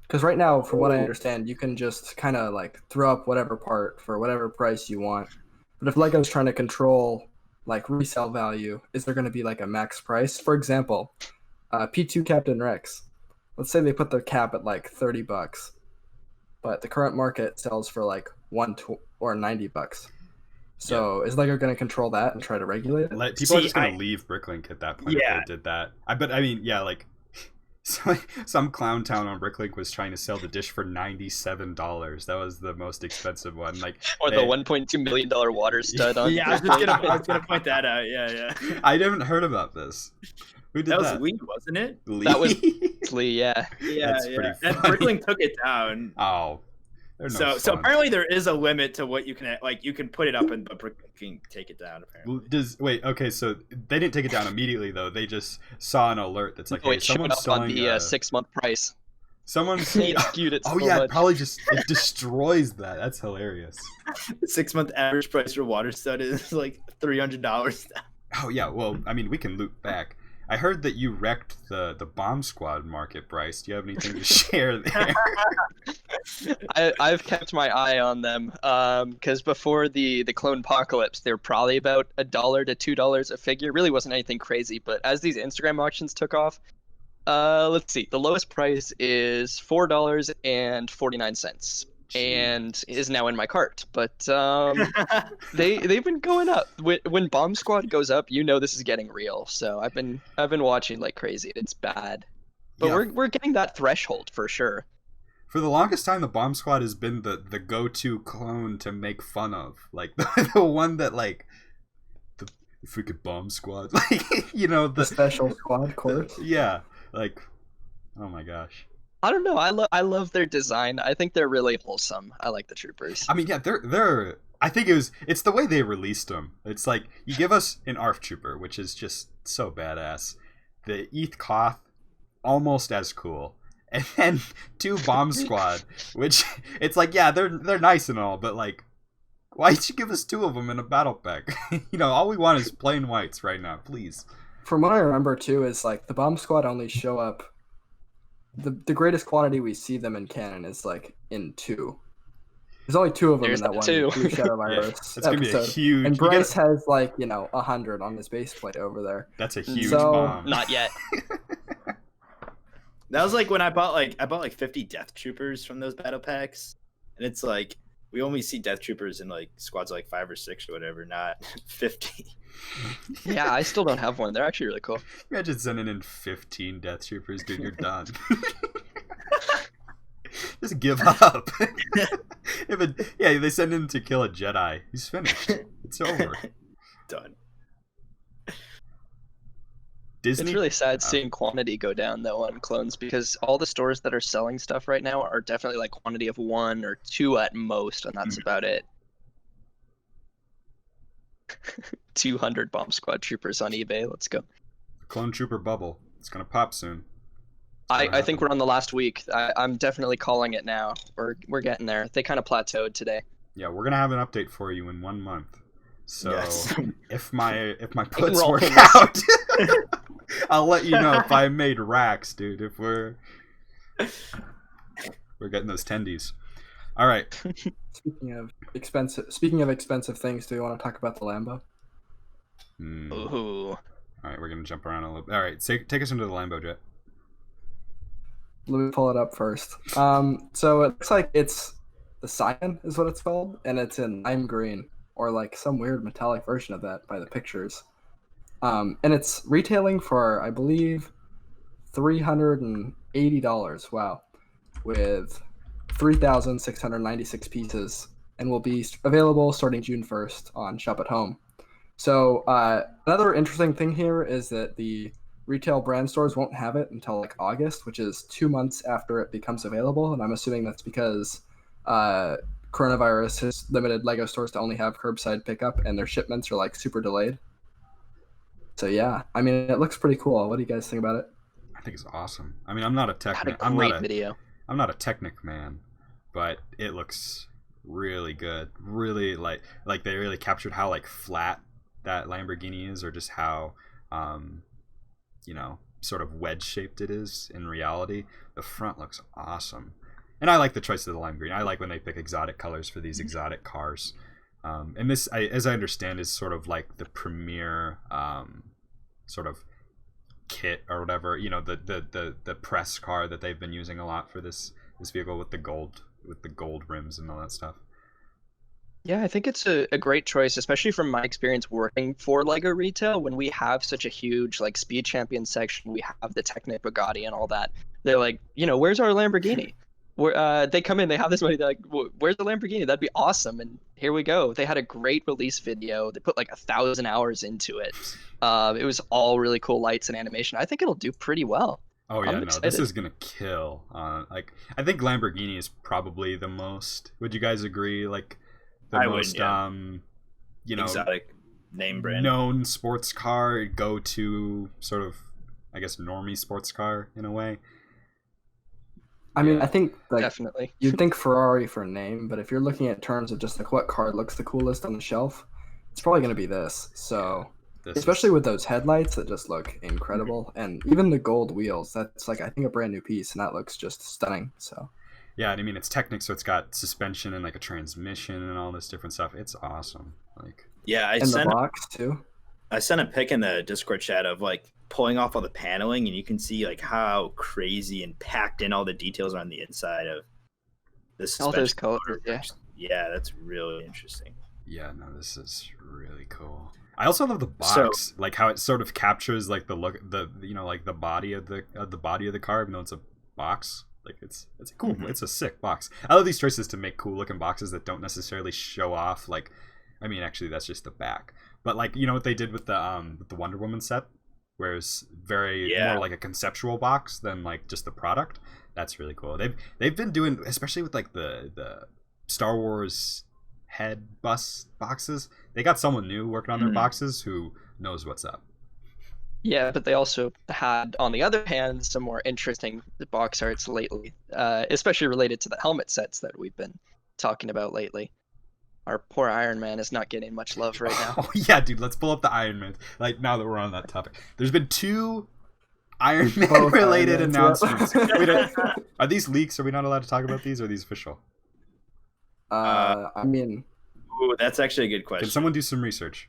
Because right now, from what I understand, you can just kind of like throw up whatever part for whatever price you want. But if Lego's trying to control like resale value, is there going to be like a max price? For example, P2 Captain Rex. Let's say they put their cap at like $30, but the current market sells for like $120 or $90. So is Lego going to control that and try to regulate it? People are just going to leave Bricklink at that point if they did that. I mean, yeah, like some clown town on Bricklink was trying to sell the dish for $97. That was the most expensive one. Like, or the $1.2 million water stud on. Yeah, I was gonna point that out. Yeah. I haven't heard about this. Who did that? That was Lee, wasn't it? Lee? That was Lee, yeah. Yeah. And Bricklink took it down. Oh. So apparently there is a limit to what you can like. You can put it up, and but Bricklink can take it down. Apparently. Okay, so they didn't take it down immediately though. They just saw an alert that's like, hey, someone's selling on the 6-month price. Someone's skewed it. So much. Probably just it destroys that. That's hilarious. 6-month average price for water stud is like $300. Oh yeah, well, I mean, we can loop back. I heard that you wrecked the Bomb Squad market price. Do you have anything to share there? I've kept my eye on them because before the clone apocalypse, they were probably about $1 to $2 a figure. Really wasn't anything crazy, but as these Instagram auctions took off, let's see, the lowest price is $4.49. And is now in my cart, but they've been going up. When Bomb Squad goes up, you know this is getting real. So I've been watching like crazy. It's bad, but we're getting that threshold for sure. For the longest time, the Bomb Squad has been the go-to clone to make fun of, like the one that like the freaking Bomb Squad, like the special squad course. Yeah, like oh my gosh. I don't know. I love their design. I think they're really wholesome. I like the troopers. I mean, yeah, they're. I think it's the way they released them. It's like you give us an ARF trooper, which is just so badass. The ETH Koth, almost as cool, and then 2 Bomb Squad, which it's like they're nice and all, but like, why did you give us 2 of them in a battle pack? All we want is plain whites right now, please. From what I remember too, is like the Bomb Squad only show up. The greatest quantity we see them in canon is like in 2. There's only 2 of them in that one Blue Shadow Virus it's gonna be a huge. And Bryce has like 100 on his base plate over there. That's a huge bomb. Not yet. That was like when I bought like 50 Death Troopers from those battle packs, and it's like we only see Death Troopers in like squads like 5 or 6 or whatever, not 50. Yeah, I still don't have one. They're actually really cool. Imagine sending in 15 Death Troopers, dude. You're done. Just give up. They send him to kill a Jedi. He's finished. It's over. Done. Disney? It's really sad seeing quantity go down though on clones, because all the stores that are selling stuff right now are definitely like quantity of 1 or 2 at most, and that's about it. 200 Bomb Squad troopers on eBay. Let's go. Clone Trooper bubble. It's gonna pop soon. I think we're on the last week. I'm definitely calling it now. We're getting there. They kind of plateaued today. Yeah, we're gonna have an update for you in 1 month. So yes. if my puts work out, I'll let you know if I made racks, dude. If we're getting those tendies. All right. Speaking of expensive things, do you want to talk about the Lambo? Ooh. All right, we're gonna jump around a little bit. All right, take us into the Lambo jet. Let me pull it up first. So it looks like it's the Cyan is what it's called, and it's in lime green or like some weird metallic version of that by the pictures. And it's retailing for, I believe, $380. Wow, with 3,696 pieces, and will be available starting June 1st on Shop at Home. So another interesting thing here is that the retail brand stores won't have it until like August, which is 2 months after it becomes available. And I'm assuming that's because coronavirus has limited Lego stores to only have curbside pickup, and their shipments are like super delayed. So yeah, I mean, it looks pretty cool. What do you guys think about it? I think it's awesome. I mean, I'm not a Had a Technic. great video. I'm not a Technic man, but it looks really good. Really like they really captured how like flat that Lamborghini is, or just how sort of wedge shaped it is in reality. The front looks awesome, and I like the choice of the lime green. I like when they pick exotic colors for these exotic cars. And this, as I understand, is sort of like the premier sort of kit or whatever, the press car that they've been using a lot for this vehicle with the gold rims and all that stuff. Yeah, I think it's a great choice, especially from my experience working for Lego retail. When we have such a huge like speed champion section, we have the Technic Bugatti and all that. They're like, where's our Lamborghini? They come in, they have this money, they're like, where's the Lamborghini? That'd be awesome. And here we go. They had a great release video. They put like 1,000 hours into it. It was all really cool lights and animation. I think it'll do pretty well. Oh yeah, I'm no, excited. this is gonna kill. Like, I think Lamborghini is probably the most. Would you guys agree? Like, the most exotic name brand known sports car, go to sort of, I guess, normie sports car in a way. I mean, I think like Definitely. you'd think Ferrari for a name, but if you're looking at terms of just like what car looks the coolest on the shelf, it's probably going to be this. So, especially with those headlights that just look incredible, and even the gold wheels, that's like I think a brand new piece, and that looks just stunning. So, yeah, and I mean it's Technic, so it's got suspension and like a transmission and all this different stuff. It's awesome. Like, yeah, in the box too. I sent a pic in the Discord chat of like pulling off all the paneling, and you can see like how crazy and packed in all the details are on the inside of this. All those colors, yeah, that's really interesting. Yeah, no, this is really cool. I also love the box, like how it sort of captures like the look, like the body of the car, even though it's a box. Like it's cool. Mm-hmm. It's a sick box. I love these choices to make cool looking boxes that don't necessarily show off. Like, I mean, actually, that's just the back. But like, what they did with the Wonder Woman set, where it's more like a conceptual box than like just the product. That's really cool. They've been doing, especially with like the Star Wars head bus boxes. They got someone new working on their boxes who knows what's up. Yeah, but they also had, on the other hand, some more interesting box arts lately, especially related to the helmet sets that we've been talking about lately. Our poor Iron Man is not getting much love right now. Oh yeah, dude, let's pull up the Iron Man. Like, now that we're on that topic, there's been 2 Iron Man related announcements. Wait, are these leaks? Are we not allowed to talk about these? Or are these official? I mean, ooh, that's actually a good question. Can someone do some research?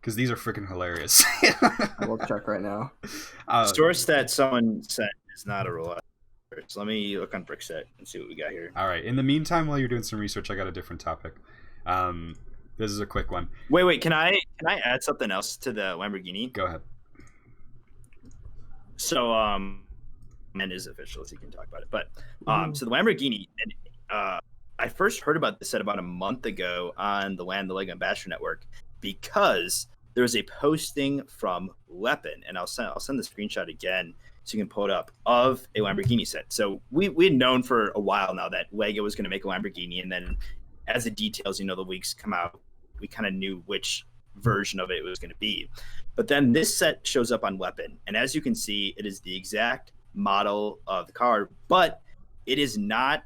Because these are freaking hilarious. I will check right now. Source that someone sent is not a reliable source. Let me look on Brickset and see what we got here. All right. In the meantime, while you're doing some research, I got a different topic. This is a quick one. Wait. Can I add something else to the Lamborghini? Go ahead. So, and is official, so you can talk about it. But so the Lamborghini, and I first heard about this set about a month ago on the Lego Ambassador Network, because there was a posting from Weapon, and I'll send the screenshot again so you can pull it up, of a Lamborghini set. So we had known for a while now that Lego was going to make a Lamborghini, and then as the details, the weeks come out, we kind of knew which version of it was going to be. But then this set shows up on Weapon, and as you can see, it is the exact model of the car, but it is not.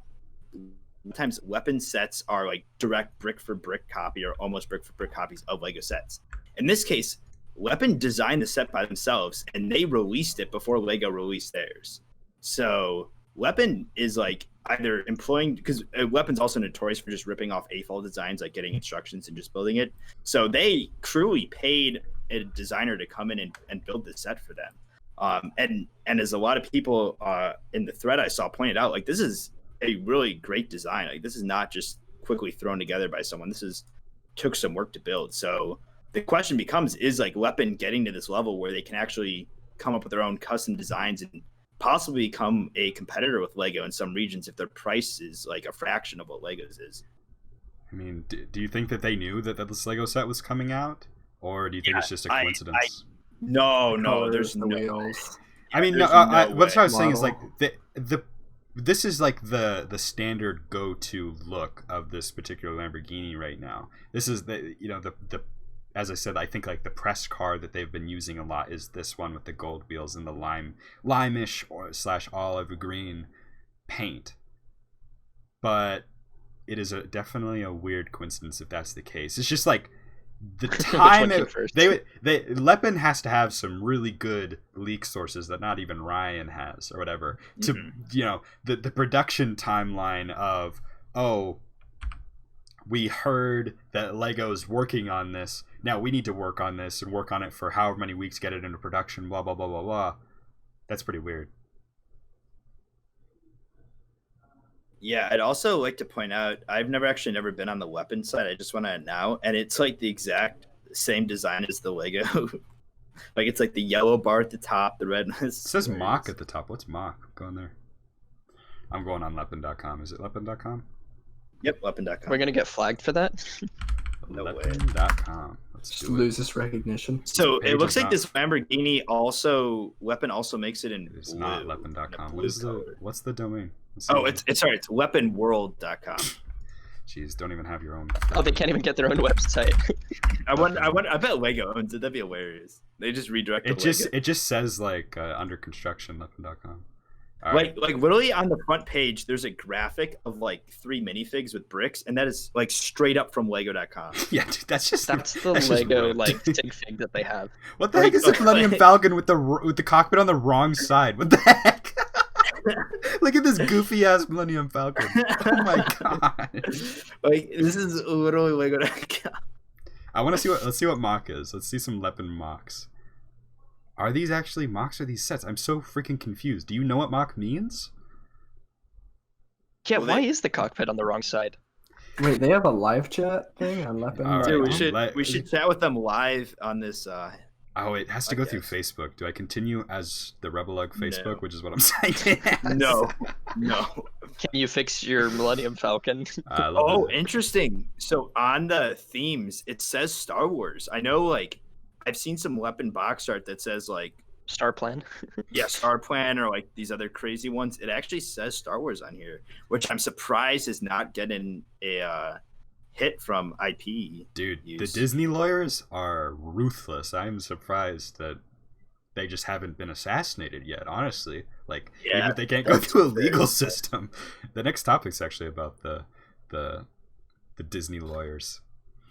Sometimes Weapon sets are like direct brick for brick copy or almost brick for brick copies of Lego sets. In this case, Weapon designed the set by themselves, and they released it before Lego released theirs. So Weapon is like either employing, because Weapon's also notorious for just ripping off AFOL designs, like getting instructions and just building it. So they truly paid a designer to come in and build this set for them. And as a lot of people in the thread I saw pointed out, like this is a really great design. Like this is not just quickly thrown together by someone. This is took some work to build. So the question becomes, is like Weapon getting to this level where they can actually come up with their own custom designs and possibly become a competitor with Lego in some regions if their price is like a fraction of what Lego's is? I mean, do you think that they knew that this Lego set was coming out, or do you think it's just a coincidence? No, there's the no wheels. I mean, there's what I was way. saying is like this is like the standard go-to look of this particular Lamborghini right now. This is the as I said, I think like the press car that they've been using a lot is this one with the gold wheels and the lime-ish or / olive green paint. But it is definitely a weird coincidence if that's the case. It's just like the time Lepin has to have some really good leak sources that not even Ryan has or whatever to the production timeline of, oh, we heard that Lego's working on this, now we need to work on this and work on it for however many weeks, get it into production, blah blah blah blah blah. That's pretty weird. Yeah, I'd also like to point out, I've never been on the Weapon side. I just went on it now, and it's like the exact same design as the Lego. Like it's like the yellow bar at the top, the red. It says mock at the top. What's mock? Go in there. I'm going on Lepin.com. Is it Lepin.com? Yep, Weapon.com. We're gonna get flagged for that. No way. Lepin.com. Let's Just do it. lose this recognition. So Page it looks is like not- this Lamborghini Weapon also makes it in It's blue. not Lepin.com. blue What's the domain? Oh, it's It's weaponworld.com. Jeez, don't even have your own. Oh, they can't even get their own website. I bet Lego owns it. That'd be hilarious. They just redirect It just says like under construction Lepin.com. All right. Like literally on the front page, there's a graphic of like 3 minifigs with bricks, and that is like straight up from Lego.com. Yeah, dude, that's That's the just Lego ripped. like sig fig that they have. What the heck is the Millennium Falcon with the cockpit on the wrong side? What the heck? Look at this goofy ass Millennium Falcon. Oh my god. Like this is literally Lego.com. Let's see what mock is. Let's see some Lepin mocks. Are these actually mocks or these sets? I'm so freaking confused. Do you know what mock means? Yeah, Well, why is the cockpit on the wrong side? Wait, they have a live chat thing on Lepin? All right. Dude, we should chat with them live on this. Oh, it has to go through guess. Facebook. Do I continue as the RebelLUG Facebook, No. which is what I'm saying? No. Can you fix your Millennium Falcon? Oh, interesting. So on the themes, it says Star Wars. I know, like, I've seen some Weapon box art that says like, Star Plan. Star Plan or like these other crazy ones. It actually says Star Wars on here, which I'm surprised is not getting a hit from IP. Dude, use. the Disney lawyers are ruthless. I'm surprised that they just haven't been assassinated yet, honestly. Like, Yeah, even if they can't go that's through a fair. legal system. The next topic's actually about the Disney lawyers.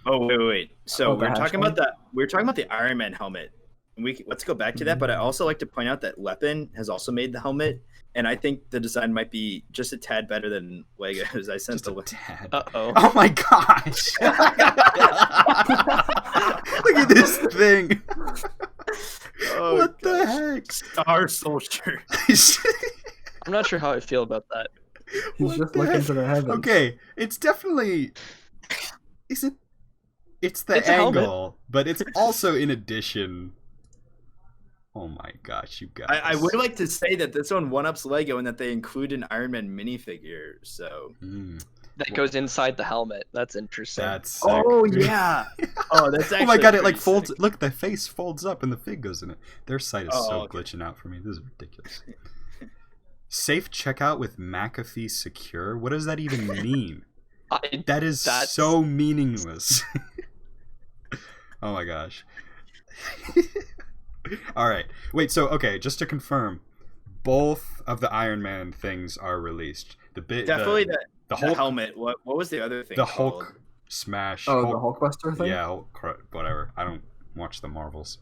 Oh wait. So Oh, the we're talking hashtag? about the Iron Man helmet. And let's go back to that. But I also like to point out that Weapon has also made the helmet, and I think the design might be just a tad better than Lego's. I sent Just the a link. tad. Uh-oh. Oh my gosh! Look at this thing. Oh, What the gosh. heck? Star Soldier. I'm not sure how I feel about that. He's What just the looking heck? to the heavens. Okay, it's definitely. Is it? It's the It's a helmet. angle, but it's also in addition. Oh my gosh, you guys! I would like to say that this one one-ups Lego and that they include an Iron Man minifigure. So. That goes inside the helmet. That's interesting. That's sick. Oh yeah. Oh, that's actually. Oh my god! It pretty like folds. sick. Look, the face folds up and the fig goes in it. Their site is Oh, so okay. glitching out for me. This is ridiculous. Safe checkout with McAfee Secure. What does that even mean? That is That's- so meaningless. Oh my gosh. All right. Wait, so okay, just to confirm, both of the Iron Man things are released. Definitely the the Hulk, helmet. What was the other thing? the called? Hulk smash. Oh, the Hulk, Hulkbuster thing? yeah, whatever. I don't watch the Marvels.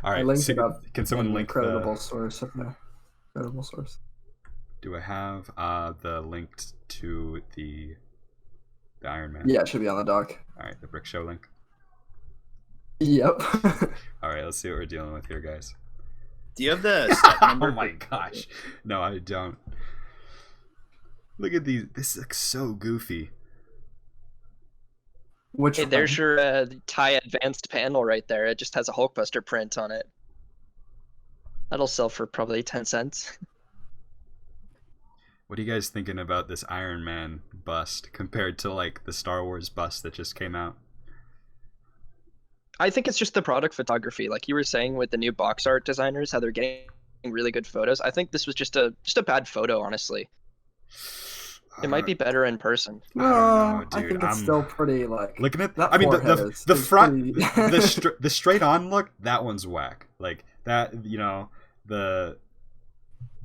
All I right. linked it up Can someone in link credible the? source up there. Credible source. Do I have the link to the Iron Man? Yeah, it should be on the doc. All right, the Brick Show link. Yep. All right, let's see what we're dealing with here, guys. Do you have the set number? Oh my gosh. No, I don't. Look at these. This looks so goofy. Which Hey, there's one? your Thai advanced panel right there. It just has a Hulkbuster print on it. That'll sell for probably 10 cents. What are you guys thinking about this Iron Man bust compared to like the Star Wars bust that just came out? I think it's just the product photography, like you were saying with the new box art designers, how they're getting really good photos. I think this was just a bad photo, honestly. It might be better in person. I don't know, I dude. think it's still pretty like. Looking at that I mean forehead the is front pretty- the straight on look, that one's whack. Like that, you know, the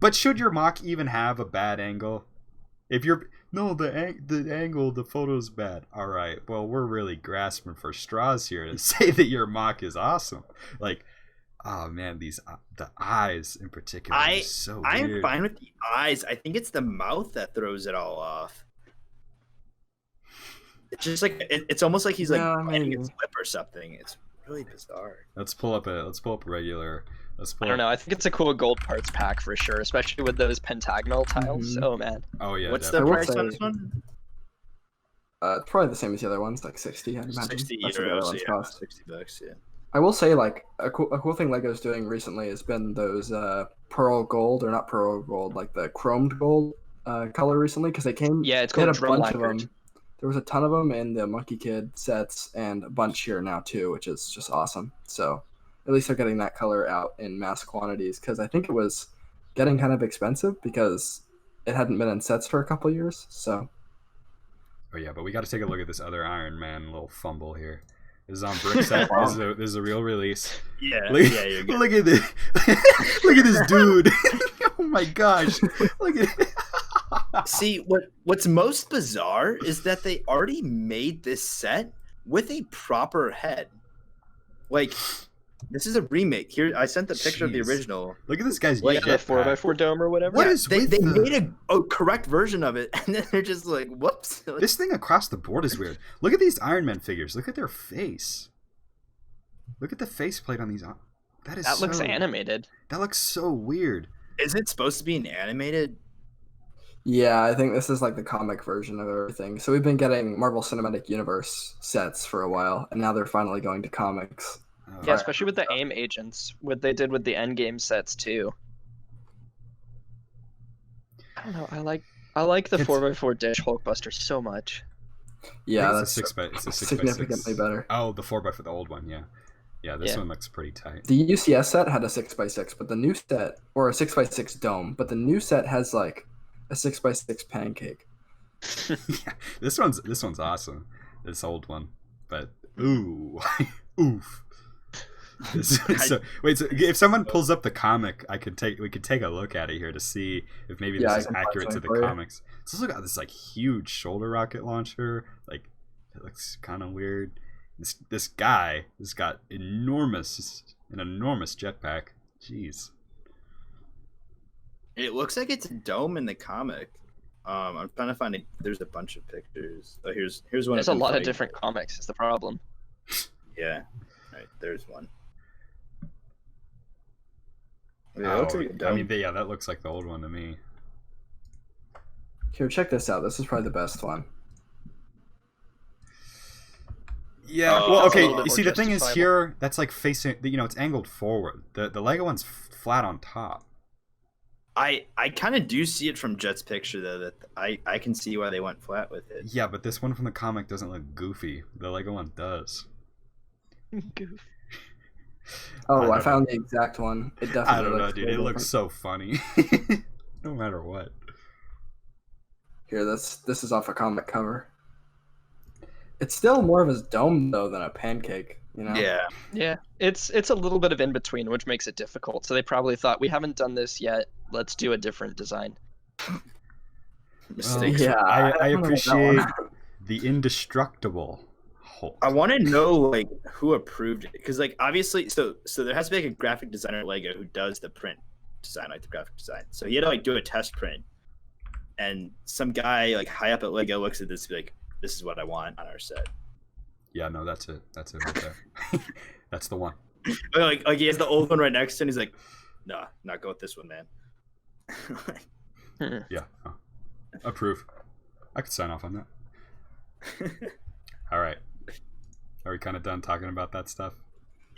but should your mock even have a bad angle? If you're no, the angle, the photo's bad. All right. Well, we're really grasping for straws here to say that your mock is awesome. Like, oh man, these the eyes in particular are so I'm weird. fine with the eyes. I think it's the mouth that throws it all off. It's just like it's almost like he's like Yeah, biting maybe. his lip or something. It's really bizarre. Let's pull up a regular. I don't know. I think it's a cool gold parts pack for sure, especially with those pentagonal tiles. Mhm. Oh man. Oh yeah. What's definitely. the I will price on say- this one? It's probably the same as the other ones, like 60. I'd imagine. 60 That's what the other euros. ones Yeah, cost. $60. Yeah. I will say, like a cool thing Lego's doing recently has been those pearl gold, or not pearl gold, like the chromed gold color recently, because they came. Yeah, it's They had called a drum bunch of lacquered. them. There was a ton of them in the Monkey Kid sets, and a bunch here now too, which is just awesome. So at least they're getting that color out in mass quantities, because I think it was getting kind of expensive because it hadn't been in sets for a couple years. So Oh yeah, but we got to take a look at this other Iron Man little fumble here. This is on Brickset. Wow. This is a real release. Yeah, Look, yeah, you're good. look at this. Look at this dude. Oh my gosh. Look at See, what's most bizarre is that they already made this set with a proper head. Like, this is a remake. Here, I sent the picture of the Jeez. original. Look at this guy's Like, Yeah, the jetpack. 4x4 dome or whatever. What Yeah, is they with the- made a correct version of it, and then they're just like, whoops. This thing across the board is weird. Look at these Iron Man figures. Look at their face. Look at the faceplate on these. That is That looks so- animated. That looks so weird. Is it supposed to be an animated? yeah, I think this is like the comic version of everything. So we've been getting Marvel Cinematic Universe sets for a while, and now they're finally going to comics. Oh, Yeah, especially with the AIM agents, what they did with the Endgame sets too. I don't know. I like the It's- 4x4 dish Hulkbuster so much. Yeah, it's that's a 6x. It's a 6x6. significantly better. Oh, the 4x the old one. Yeah. Yeah, this Yeah. one looks pretty tight. The UCS set had a 6x6, but the new set, or a 6x6 dome, but the new set has like a 6x6 pancake. Yeah, this one's awesome. This old one, but ooh, oof. So if someone pulls up the comic, we could take a look at it here to see if maybe Yeah, I this is can find accurate to something the for you. comics. So look at this like huge shoulder rocket launcher. Like it looks kind of weird. This guy has got an enormous jetpack. Jeez. It looks like it's a dome in the comic. I'm trying to find it. There's a bunch of pictures. Oh, here's one. There's a him lot of fighting. different comics. Is the problem. Yeah. All right, there's one. Yeah, it looks like a I dome. mean, yeah, that looks like the old one to me. Here, check this out. This is probably the best one. Yeah, Oh, well, that's a okay. little bit You more see, the thing is justifiable. here, that's like facing. It's angled forward. The Lego one's flat on top. I kind of do see it from Jet's picture though. That I can see why they went flat with it. Yeah, but this one from the comic doesn't look goofy. The Lego one does. Goof. Oh, don't I know. found the exact one. It definitely I don't know, looks dude. way It looks different. so funny. No matter what. Here, this is off a comic cover. It's still more of a dome though than a pancake, you know? Yeah. Yeah, it's a little bit of in between, which makes it difficult. So they probably thought we haven't done this yet. Let's do a different design. Mistakes. Yeah, I don't know about that appreciate one. the indestructible Hulk. I want to know like who approved it because like obviously so there has to be like a graphic designer at Lego who does the print design, like the graphic design. So he had to like do a test print, and some guy like high up at Lego looks at this and be like, "This is what I want on our set." Yeah, no, that's it. That's it right there. That's the one. But, like he has the old one right next to him. He's like, no, not go with this one, man. Yeah. Approve. I could sign off on that. All right. Are we kind of done talking about that stuff?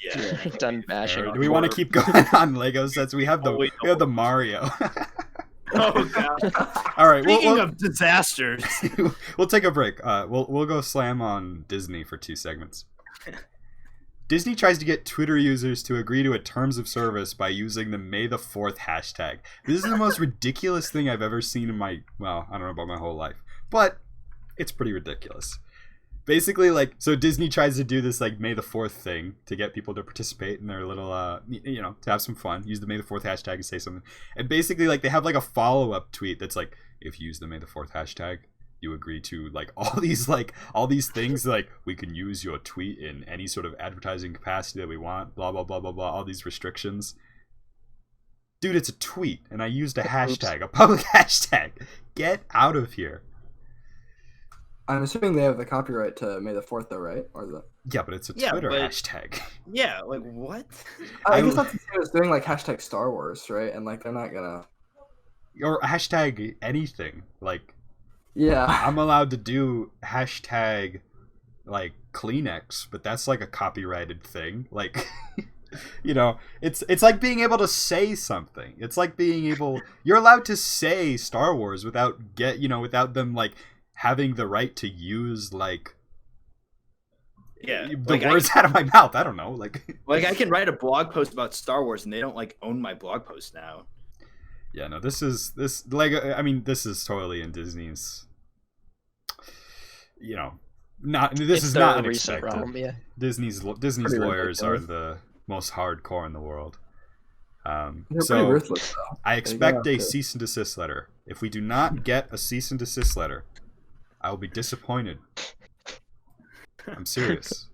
Yeah. Done bashing. Do we want to keep going on Lego sets? We have the Mario. Oh god. All right. Speaking of disasters, we'll take a break. We'll go slam on Disney for 2 segments. Disney tries to get Twitter users to agree to a terms of service by using the May the 4th hashtag. This is the most ridiculous thing I've ever seen in I don't know about my whole life, but it's pretty ridiculous. Basically, so Disney tries to do this May the 4th thing to get people to participate in their little, to have some fun. Use the May the 4th hashtag and say something. And basically, they have a follow-up tweet that's if you use the May the 4th hashtag, you agree to all these things we can use your tweet in any sort of advertising capacity that we want, blah blah blah blah blah, all these restrictions. Dude, it's a tweet and I used a hashtag, a public hashtag. Get out of here. I'm assuming they have the copyright to May the 4th though, right? Yeah, but it's a Twitter hashtag. Yeah, what? I guess that's the same as doing hashtag Star Wars, right? And they're not gonna, or hashtag anything. Yeah, I'm allowed to do hashtag Kleenex, but that's a copyrighted thing. It's like being able to say something. It's like being able, you're allowed to say Star Wars without without them having the right to use the words out of my mouth. I don't know. I can write a blog post about Star Wars and they don't own my blog post now. Yeah, no, this is totally in Disney's, this is not unexpected. Realm, yeah. Disney's lawyers are the most hardcore in the world. They're So pretty ruthless, though. I expect a cease and desist letter. If we do not get a cease and desist letter, I will be disappointed. I'm serious.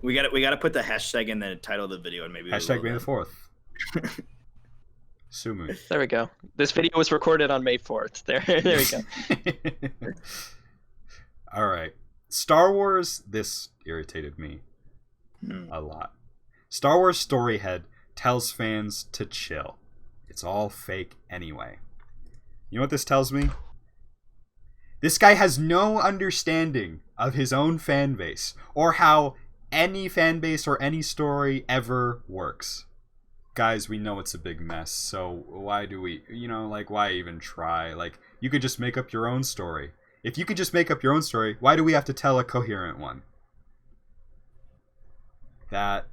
We got to put the hashtag in the title of the video and maybe Hashtag May the 4th. Sue me. There we go. This video was recorded on May 4th. There we go. All right. Star Wars, this irritated me a lot. Star Wars Storyhead tells fans to chill. It's all fake anyway. You know what this tells me? This guy has no understanding of his own fan base or how any fan base or any story ever works. Guys, we know it's a big mess, so why do we, why even try? You could just make up your own story. If you could just make up your own story, why do we have to tell a coherent one? That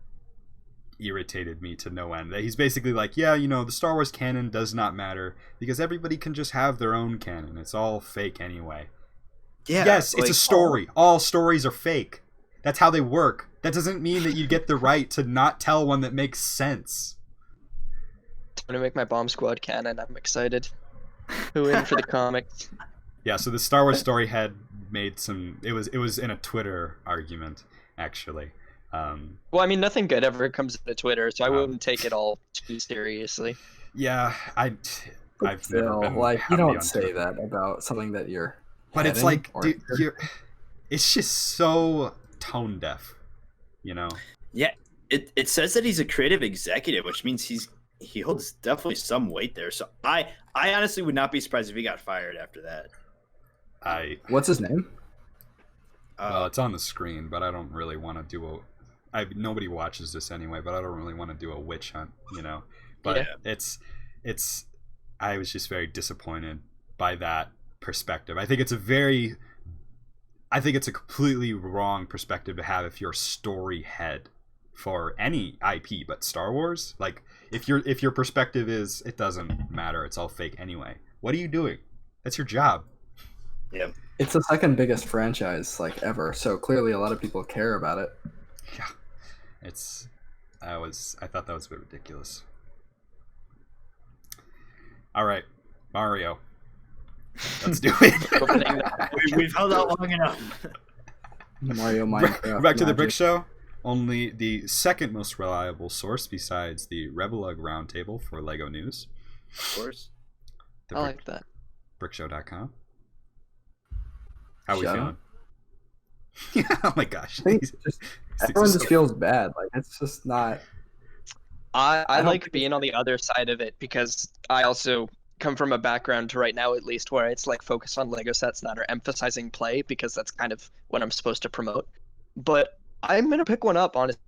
irritated me to no end. That he's basically the Star Wars canon does not matter because everybody can just have their own canon. It's all fake anyway. Yeah, yes, it's a story. All stories are fake. That's how they work. That doesn't mean that you get the right to not tell one that makes sense. I'm gonna make my Bomb Squad canon. I'm excited. Who in for the comics? Yeah, so the Star Wars story had made some. It was in a Twitter argument, actually. Well, nothing good ever comes out of Twitter, so I wouldn't take it all too seriously. Yeah, I've never been you don't say that about something that you're. But it's dude, it's just so tone deaf, Yeah, it says that he's a creative executive, which means he holds definitely some weight there. So I honestly would not be surprised if he got fired after that. What's his name? Well, it's on the screen, but I don't really want to do nobody watches this anyway, but I don't really want to do a witch hunt, But yeah. I was just very disappointed by that perspective. I think it's a completely wrong perspective to have if you're story head for any IP, but Star Wars, if your perspective is it doesn't matter, it's all fake anyway. What are you doing? That's your job. Yeah. It's the second biggest franchise ever, so clearly a lot of people care about it. Yeah. I thought that was a bit ridiculous. All right, Mario. Let's do it. We've held out long enough. Mario Minecraft. Back to the Brick Show. Only the second most reliable source besides the RebelLUG Roundtable for LEGO news. Of course. I like that. Brickshow.com. How are we Shut feeling? Oh my gosh. Everyone just feels bad. It's just not. I don't like think being on the other side of it because I also come from a background to right now at least where it's like focused on Lego sets that are emphasizing play because that's kind of what I'm supposed to promote. But I'm gonna pick one up honestly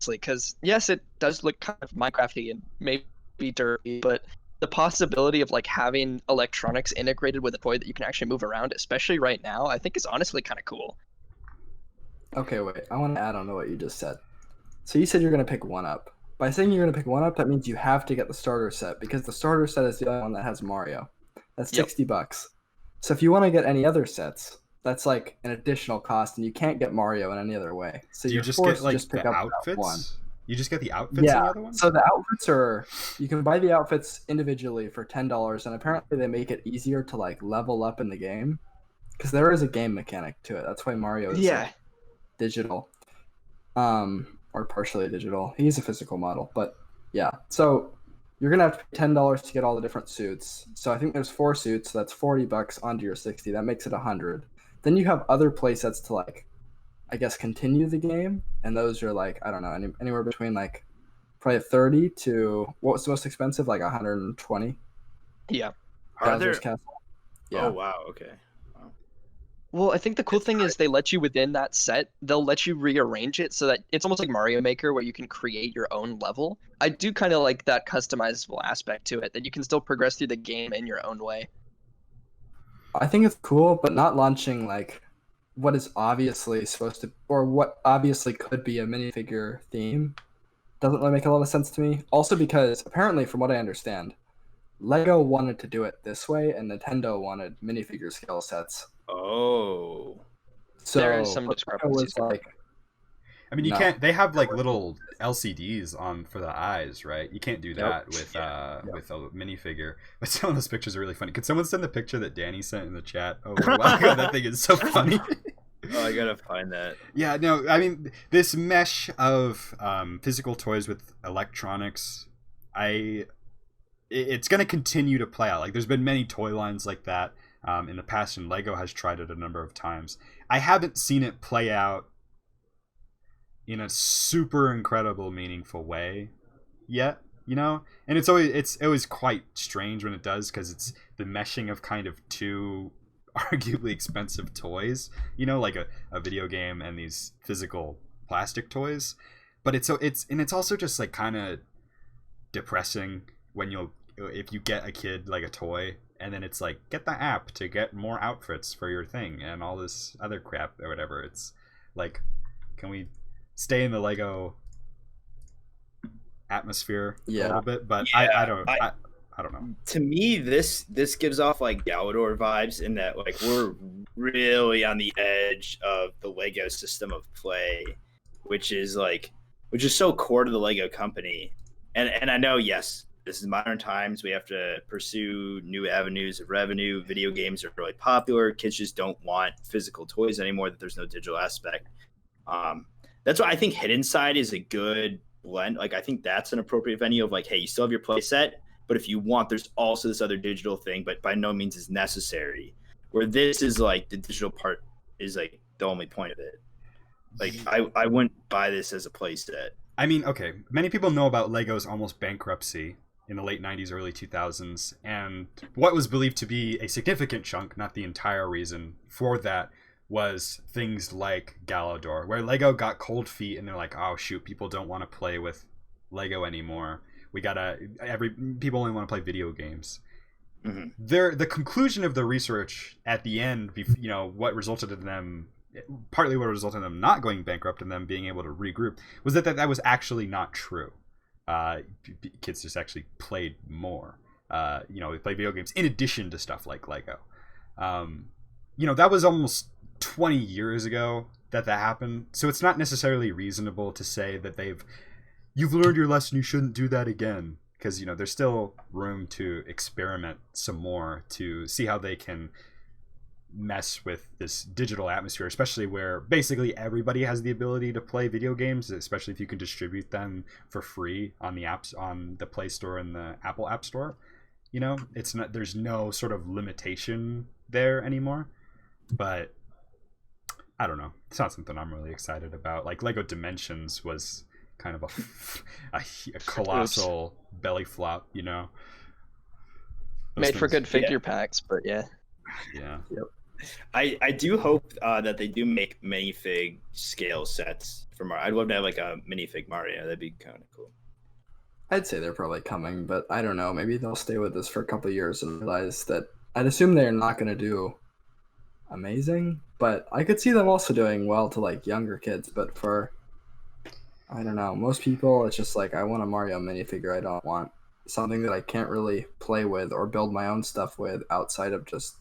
because yes, it does look kind of Minecrafty and maybe dirty, but the possibility of like having electronics integrated with a toy that you can actually move around, especially right now, I think is honestly kind of cool. Okay, wait. I want to add on to what you just said. So you said you're going to pick one up. By saying you're going to pick one up, that means you have to get the starter set because the starter set is the only one that has Mario. That's Yep. $60. So if you want to get any other sets, that's like an additional cost, and you can't get Mario in any other way. So Do you you're just forced get like to just pick the up that outfits? one. You just get the outfits in Yeah. the other ones? So the outfits are you can buy the outfits individually for $10, and apparently they make it easier to like level up in the game because there is a game mechanic to it. That's why Mario is Yeah. digital, or partially digital. He's a physical model, but yeah. So you're gonna have to pay $10 to get all the different suits. So I think there's 4 suits. So that's $40 onto your 60. That makes it 100. Then you have other play sets to like, I guess, continue the game, and those are like I don't know anywhere between like probably 30 to what was the most expensive, like 120. Yeah. Are there? Bowser's Castle. Yeah. Oh wow. Okay. Wow. Well, I think the cool thing is they let you within that set, they'll let you rearrange it so that it's almost like Mario Maker where you can create your own level. I do kind of like that customizable aspect to it, that you can still progress through the game in your own way. I think it's cool, but not launching like what is obviously supposed to, or what obviously could be a minifigure theme doesn't really make a lot of sense to me. Also because apparently, from what I understand, Lego wanted to do it this way, and Nintendo wanted minifigure scale sets. Oh. So There is some but Lego discrepancies. was like, I mean, you no. can't. They have like little LCDs on for the eyes, right? You can't do that with with a minifigure. But some of those pictures are really funny. Could someone send the picture that Danny sent in the chat? Oh wow, that thing is so funny. Oh, I gotta find that. Yeah, no, I mean this mesh of physical toys with electronics, it's going to continue to play out. Like there's been many toy lines like that in the past, and Lego has tried it a number of times. I haven't seen it play out in a super incredible, meaningful way yet, you know. And it's always quite strange when it does because it's the meshing of kind of two arguably expensive toys, you know, like a video game and these physical plastic toys. But it's also just like kind of depressing when if you get a kid like a toy and then it's like get the app to get more outfits for your thing and all this other crap or whatever. It's like, can we stay in the Lego atmosphere a little bit? But Yeah, I don't know. To me, this gives off like Galador vibes in that like we're really on the edge of the Lego system of play, which is so core to the Lego company. And I know, yes, this is modern times. We have to pursue new avenues of revenue. Video games are really popular. Kids just don't want physical toys anymore, that there's no digital aspect. That's why I think Hidden Side is a good blend. Like, I think that's an appropriate venue of like, hey, you still have your play set, but if you want, there's also this other digital thing, but by no means is necessary. Where this is like the digital part is like the only point of it. Like, I wouldn't buy this as a play set. I mean, okay, many people know about Lego's almost bankruptcy in the late 90s, early 2000s, and what was believed to be a significant chunk, not the entire reason for that, was things like Galador, where Lego got cold feet and they're like, oh shoot, people don't want to play with Lego anymore. People only want to play video games. Mm-hmm. The conclusion of the research at the end, you know, what resulted in them not going bankrupt and them being able to regroup, was that was actually not true. Kids just actually played more. You know, they played video games in addition to stuff like Lego. You know, that was almost 20 years ago that happened, so it's not necessarily reasonable to say that you've learned your lesson, you shouldn't do that again, because, you know, there's still room to experiment some more to see how they can mess with this digital atmosphere, especially where basically everybody has the ability to play video games, especially if you can distribute them for free on the apps, on the Play Store and the Apple App Store. You know, there's no sort of limitation there anymore. But I don't know, it's not something I'm really excited about. Like Lego Dimensions was kind of a colossal belly flop, you know. Those Made for things- good figure packs, but yeah. Yeah. I do hope that they do make minifig scale sets for Mario. I'd love to have like a minifig Mario. That'd be kind of cool. I'd say they're probably coming, but I don't know. Maybe they'll stay with us for a couple of years and realize that I'd assume they're not going to do amazing, but I could see them also doing well to like younger kids. But for, I don't know, most people, it's just like, I want a Mario minifigure. I don't want something that I can't really play with or build my own stuff with outside of just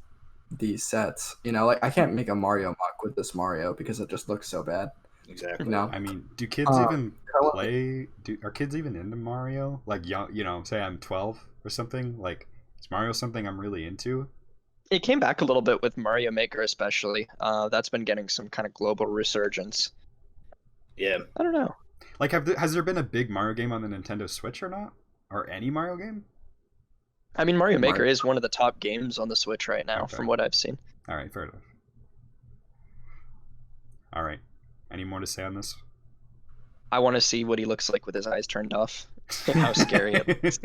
these sets. You know, like I can't make a Mario mock with this Mario because it just looks so bad. Exactly. You know? I mean, do kids even play? Are kids even into Mario? Like, young, you know, say I'm 12 or something. Like, is Mario something I'm really into? It came back a little bit with Mario Maker, especially. That's been getting some kind of global resurgence. Yeah. I don't know. Like, has there been a big Mario game on the Nintendo Switch or not? Or any Mario game? I mean, Mario Maker is one of the top games on the Switch right now, Okay. from what I've seen. All right, fair enough. All right. Any more to say on this? I want to see what he looks like with his eyes turned off. How scary it is.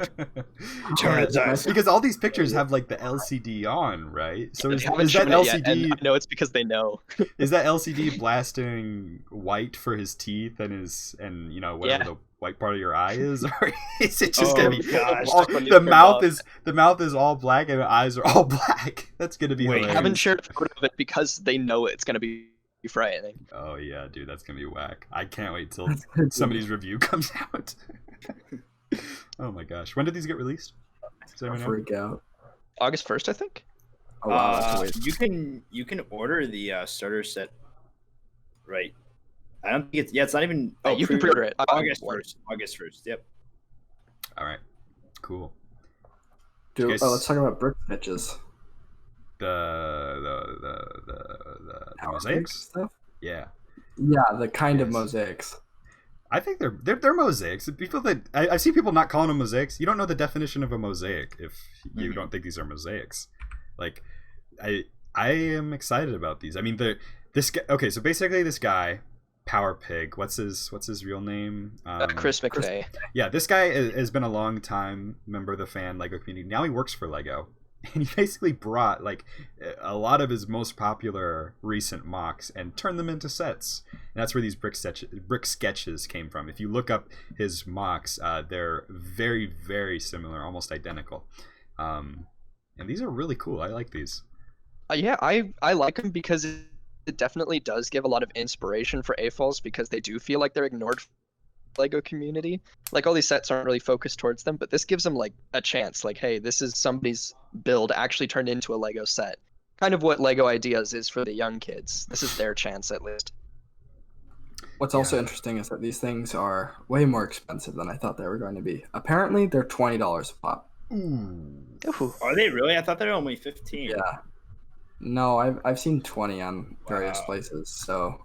Turn his eyes. Because all these pictures have like the LCD on, right? So They is haven't that shown it yet, LCD? and I know it's because they know. Is that LCD blasting white for his teeth and you know whatever Yeah. the white part of your eye is, or is it just Oh, gonna be gosh. all, When you the turn mouth off. the mouth is all black and the eyes are all black? That's gonna be Wait, hilarious. They haven't shared a photo of it because they know it's going to be frightening. Oh yeah, dude, that's gonna be whack. I can't wait till That's good. somebody's review comes out. Oh my gosh, when did these get released? Does anyone know? Freak out. August 1st, I think? Oh wow, I have to wait. You can order the starter set, right? I don't think it's it's not even. Oh, you can pre-order it. August 1st. August 1st. Yep. All right, cool. Dude, guys- let's talk about brick sketches. The Power mosaics. bricks stuff. Yeah, Yeah, the kind of Yes. mosaics. I think they're mosaics. People that I see people not calling them mosaics. You don't know the definition of a mosaic if you Mhm. don't think these are mosaics. Like, I am excited about these. I mean, this guy. Okay, so basically, this guy, Power Pig. What's his real name? Chris McVeigh. Yeah, this guy has been a long time member of the fan Lego community. Now he works for Lego, and he basically brought like a lot of his most popular recent mocks and turned them into sets. And that's where these brick sketches came from. If you look up his mocks, they're very, very similar, almost identical. And these are really cool. I like these. Yeah, I like them because it definitely does give a lot of inspiration for AFOLs because they do feel like they're ignored from the Lego community. Like all these sets aren't really focused towards them, but this gives them like a chance. Like, hey, this is somebody's build actually turned into a Lego set. Kind of what Lego Ideas is for the young kids. This is their chance at least. What's also interesting is that these things are way more expensive than I thought they were going to be. Apparently, they're $20 a pop. Ooh. Ooh. Are they really? I thought they were only 15. Yeah. No, I've seen 20 on various Wow. places. So,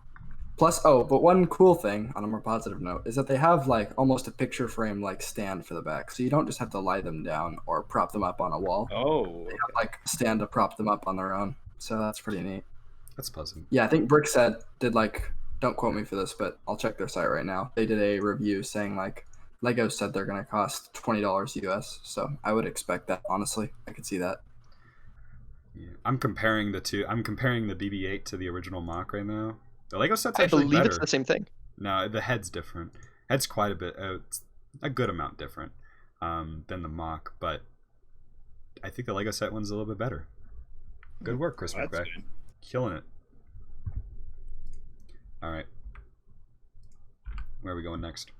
plus, but one cool thing on a more positive note is that they have like almost a picture frame like stand for the back, so you don't just have to lie them down or prop them up on a wall. Oh. They have like a stand to prop them up on their own. So that's pretty neat. That's pleasant. Yeah, I think Brickset did like, don't quote me for this, but I'll check their site right now. They did a review saying like Lego said they're gonna cost $20 US. So I would expect that, honestly. I could see that. Yeah. I'm comparing the two. I'm comparing the BB-8 to the original mock right now. The Lego set's I actually believe better. it's the same thing. No, the head's different. Head's quite a bit, it's a good amount different than the mock, but I think the Lego set one's a little bit better. Good work, Chris That's McVeigh. good. Killing it. All right. Where are we going next?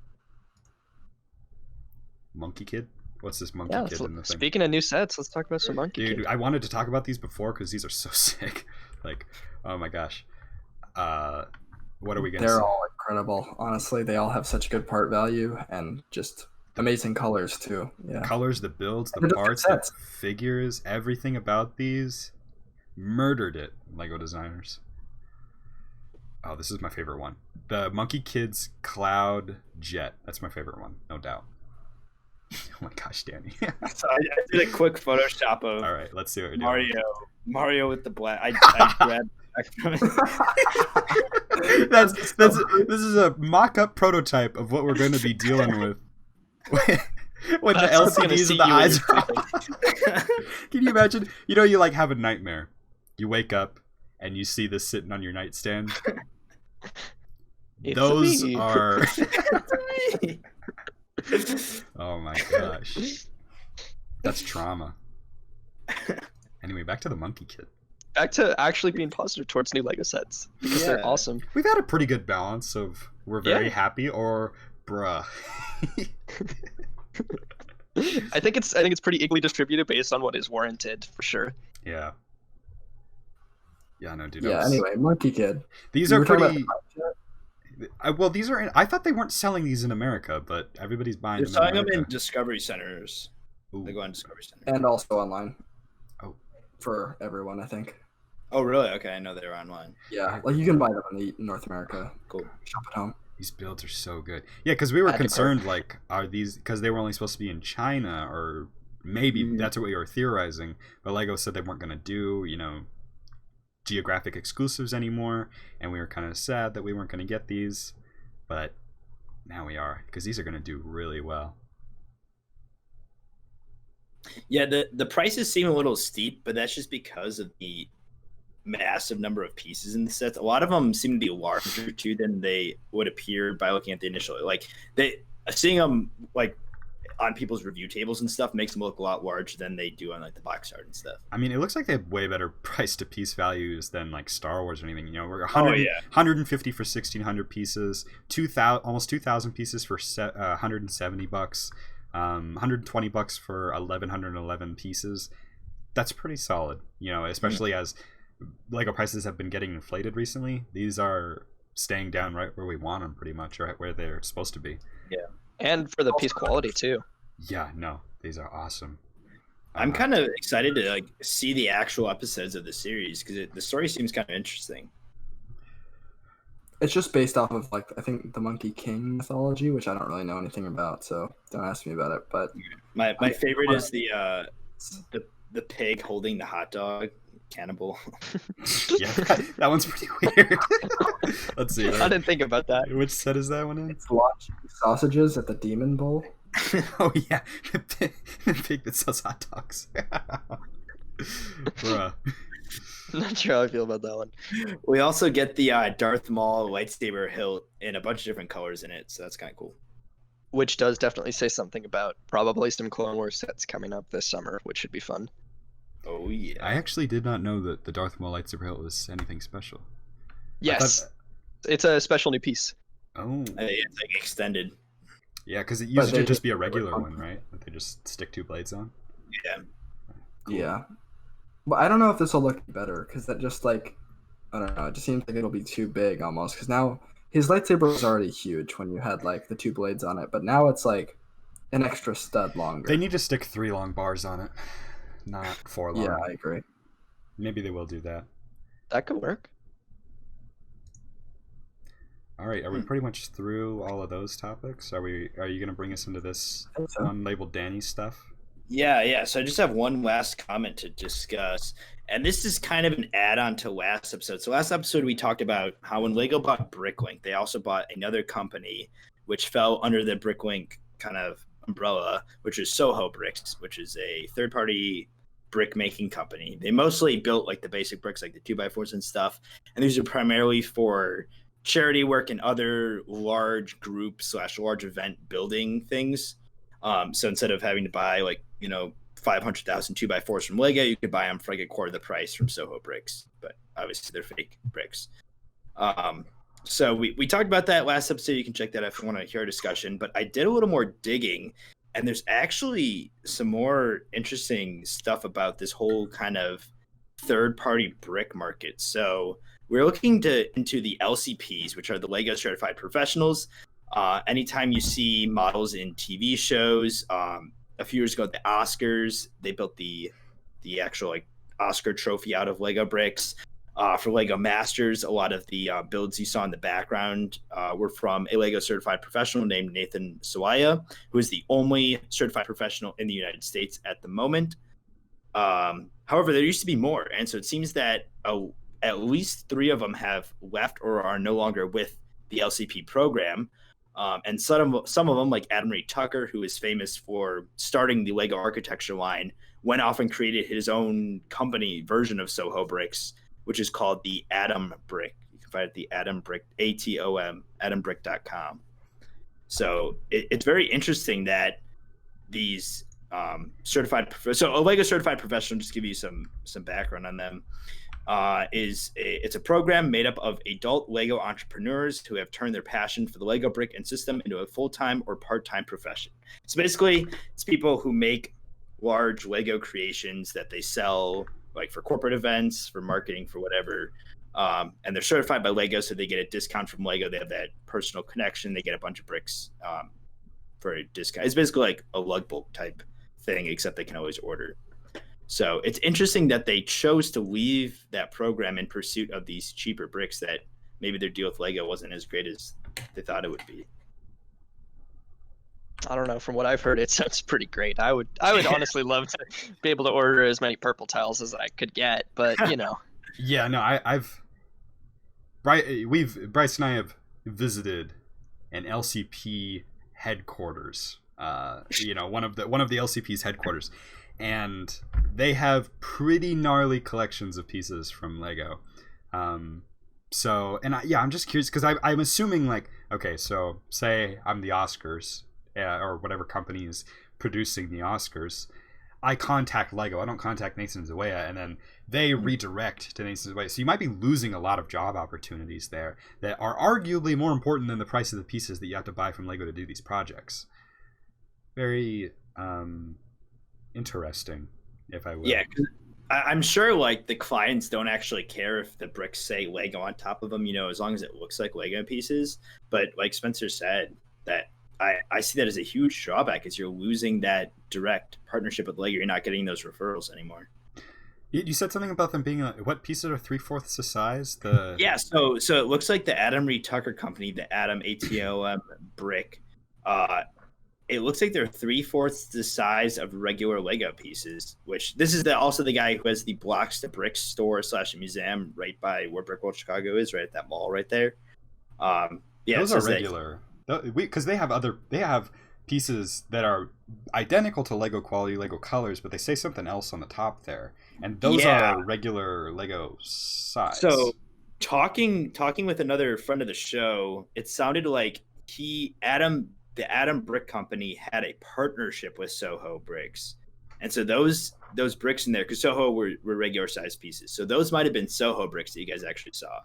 Monkey Kid? What's this Monkey Yeah, Kid in the thing? speaking of new sets, let's talk about some Monkey Dude, Kid. I wanted to talk about these before because these are so sick. Like, oh my gosh. What are we gonna They're say? all incredible. Honestly, they all have such good part value and just amazing colors too. Yeah. Colors, the builds, the They're just good parts, the sets. figures, everything about these murdered it, Lego designers. Oh, this is my favorite one. The Monkey Kids Cloud Jet. That's my favorite one, no doubt. Oh my gosh, Danny. So I did a quick Photoshop of All right, let's see what we're doing. Mario with the black. I This is a mock-up prototype of what we're going to be dealing with when the That's what's gonna LCDs see and the you when eyes you're are off. Can you imagine? You know, you like have a nightmare. You wake up and you see this sitting on your nightstand. It's Those me. are. Oh my gosh, that's trauma. Anyway, back to the monkey kid. Back to actually being positive towards new Lego sets because they're Yeah. awesome. We've had a pretty good balance of we're very Yeah. happy or bruh. I think it's pretty equally distributed based on what is warranted for sure. Yeah. Yeah, no, dude. Yeah. Anyway, Monkey Kid. These You are were talking pretty. Well, these are. I thought they weren't selling these in America, but everybody's buying They're them selling in them in America. Discovery Centers. Ooh. They go on Discovery Center. And also online. Oh. For everyone, I think. Oh, really? Okay, I know they're online. Yeah, like you can buy them in North America. Cool. Shop at home. These builds are so good. Yeah, because we were Add to concerned, like, are these because they were only supposed to be in China, or maybe that's what we were theorizing. But Lego said they weren't going to do, geographic exclusives anymore, and we were kind of sad that we weren't going to get these. But now we are, because these are going to do really well. Yeah, the prices seem a little steep, but that's just because of the massive number of pieces in the sets. A lot of them seem to be larger too than they would appear by looking at the initial. Like seeing them like on people's review tables and stuff makes them look a lot larger than they do on like the box art and stuff. I mean, it looks like they have way better price to piece values than like Star Wars or anything. We're 100, 150 for 1,600 pieces, 2,000 almost 2,000 pieces for $170, $120 for 1,111 pieces. That's pretty solid, especially as Lego prices have been getting inflated recently. These are staying down right where we want them, pretty much, right where they're supposed to be. Yeah. And for the piece quality too. Yeah, no, these are awesome. I'm kind of excited to like see the actual episodes of the series because the story seems kind of interesting. It's just based off of like I think the Monkey King mythology, which I don't really know anything about, so don't ask me about it. But My favorite is the pig holding the hot dog. Cannibal. Yeah, that one's pretty weird. Let's see. I didn't think about that. Which set is that one in? it's launching sausages at the Demon Bowl. Oh yeah, the pig that sells hot dogs. Bruh. Not sure how I feel about that one. We also get the Darth Maul lightsaber hilt in a bunch of different colors in it, so that's kind of cool. Which does definitely say something about probably some Clone Wars sets coming up this summer, which should be fun. Oh yeah. I actually did not know that the Darth Maul lightsaber hilt was anything special. Yes, it's a special new piece. Oh. It's like extended. Yeah, because it used they to just just- be a regular one, right? That they just stick two blades on. Yeah. Cool. Yeah, but I don't know if this will look better because that just like I don't know. It just seems like it'll be too big almost because now his lightsaber was already huge when you had like the two blades on it, but now it's like an extra stud longer. They need to stick 3 long bars on it, not 4 long. Yeah, I agree. Maybe they will do that. That could work. All right, are we pretty much through all of those topics? Are you going to bring us into this I think so. unlabeled Danny stuff? Yeah. So I just have one last comment to discuss. And this is kind of an add-on to last episode. So last episode, we talked about how when Lego bought Bricklink, they also bought another company, which fell under the Bricklink kind of umbrella, which is Soho Bricks, which is a third-party brick-making company. They mostly built like the basic bricks, like the 2x4s and stuff. And these are primarily for charity work and other large group / large event building things. So instead of having to buy 500,000 2x4s from Lego, you could buy them for like a quarter of the price from Soho Bricks, but obviously they're fake bricks. So we talked about that last episode. You can check that out if you want to hear a discussion, but I did a little more digging, and there's actually some more interesting stuff about this whole kind of third-party brick market. So we're looking into the LCPs, which are the Lego Certified Professionals. Anytime you see models in TV shows, a few years ago at the Oscars, they built the actual Oscar trophy out of Lego bricks. For Lego Masters, a lot of the builds you saw in the background were from a Lego certified professional named Nathan Sawaya, who is the only certified professional in the United States at the moment. However, there used to be more, and so it seems that at least 3 of them have left or are no longer with the LCP program. And some of them, like Adam Ray Tucker, who is famous for starting the Lego architecture line, went off and created his own company version of Soho bricks, which is called the Atom Brick. You can find it at the Atom Brick, ATOM, atombrick.com. So it's very interesting that these so a Lego certified professional, just give you some background on them, it's a program made up of adult Lego entrepreneurs who have turned their passion for the Lego brick and system into a full-time or part-time profession. So basically, it's people who make large Lego creations that they sell, like for corporate events, for marketing, for whatever. And they're certified by Lego, so they get a discount from Lego. They have that personal connection. They get a bunch of bricks for a discount. It's basically like a lug bulk type thing, except they can always order. So it's interesting that they chose to leave that program in pursuit of these cheaper bricks that maybe their deal with Lego wasn't as great as they thought it would be. I don't know. From what I've heard, it sounds pretty great. I would honestly love to be able to order as many purple tiles as I could get, but you know. Yeah, no, Bryce and I have visited an LCP headquarters. One of the LCP's headquarters, and they have pretty gnarly collections of pieces from Lego. I'm just curious because I'm assuming, like, okay, so say I'm the Oscars or whatever company is producing the Oscars. I contact Lego. I don't contact Nathan Zoea, and then they redirect to Nathan Zoea. So you might be losing a lot of job opportunities there that are arguably more important than the price of the pieces that you have to buy from Lego to do these projects. Very interesting, if I will. Yeah, 'cause I'm sure like the clients don't actually care if the bricks say Lego on top of them, as long as it looks like Lego pieces. But like Spencer said, that I see that as a huge drawback, is you're losing that direct partnership with Lego. You're not getting those referrals anymore. You said something about them being what pieces are 3/4 the size? Yeah, so it looks like the Adam Reed Tucker company, the Atom ATOM brick, it looks like they're 3/4 the size of regular Lego pieces. Which this is also the guy who has the Blocks to Bricks store / museum right by where Brick World Chicago is, right at that mall right there. Those are regular. Because they have pieces that are identical to Lego quality, Lego colors, but they say something else on the top there, and those are regular Lego size. So, talking with another friend of the show, it sounded like the Atom Brick Company had a partnership with Soho Bricks, and so those bricks in there, because Soho were regular size pieces, so those might have been Soho bricks that you guys actually saw,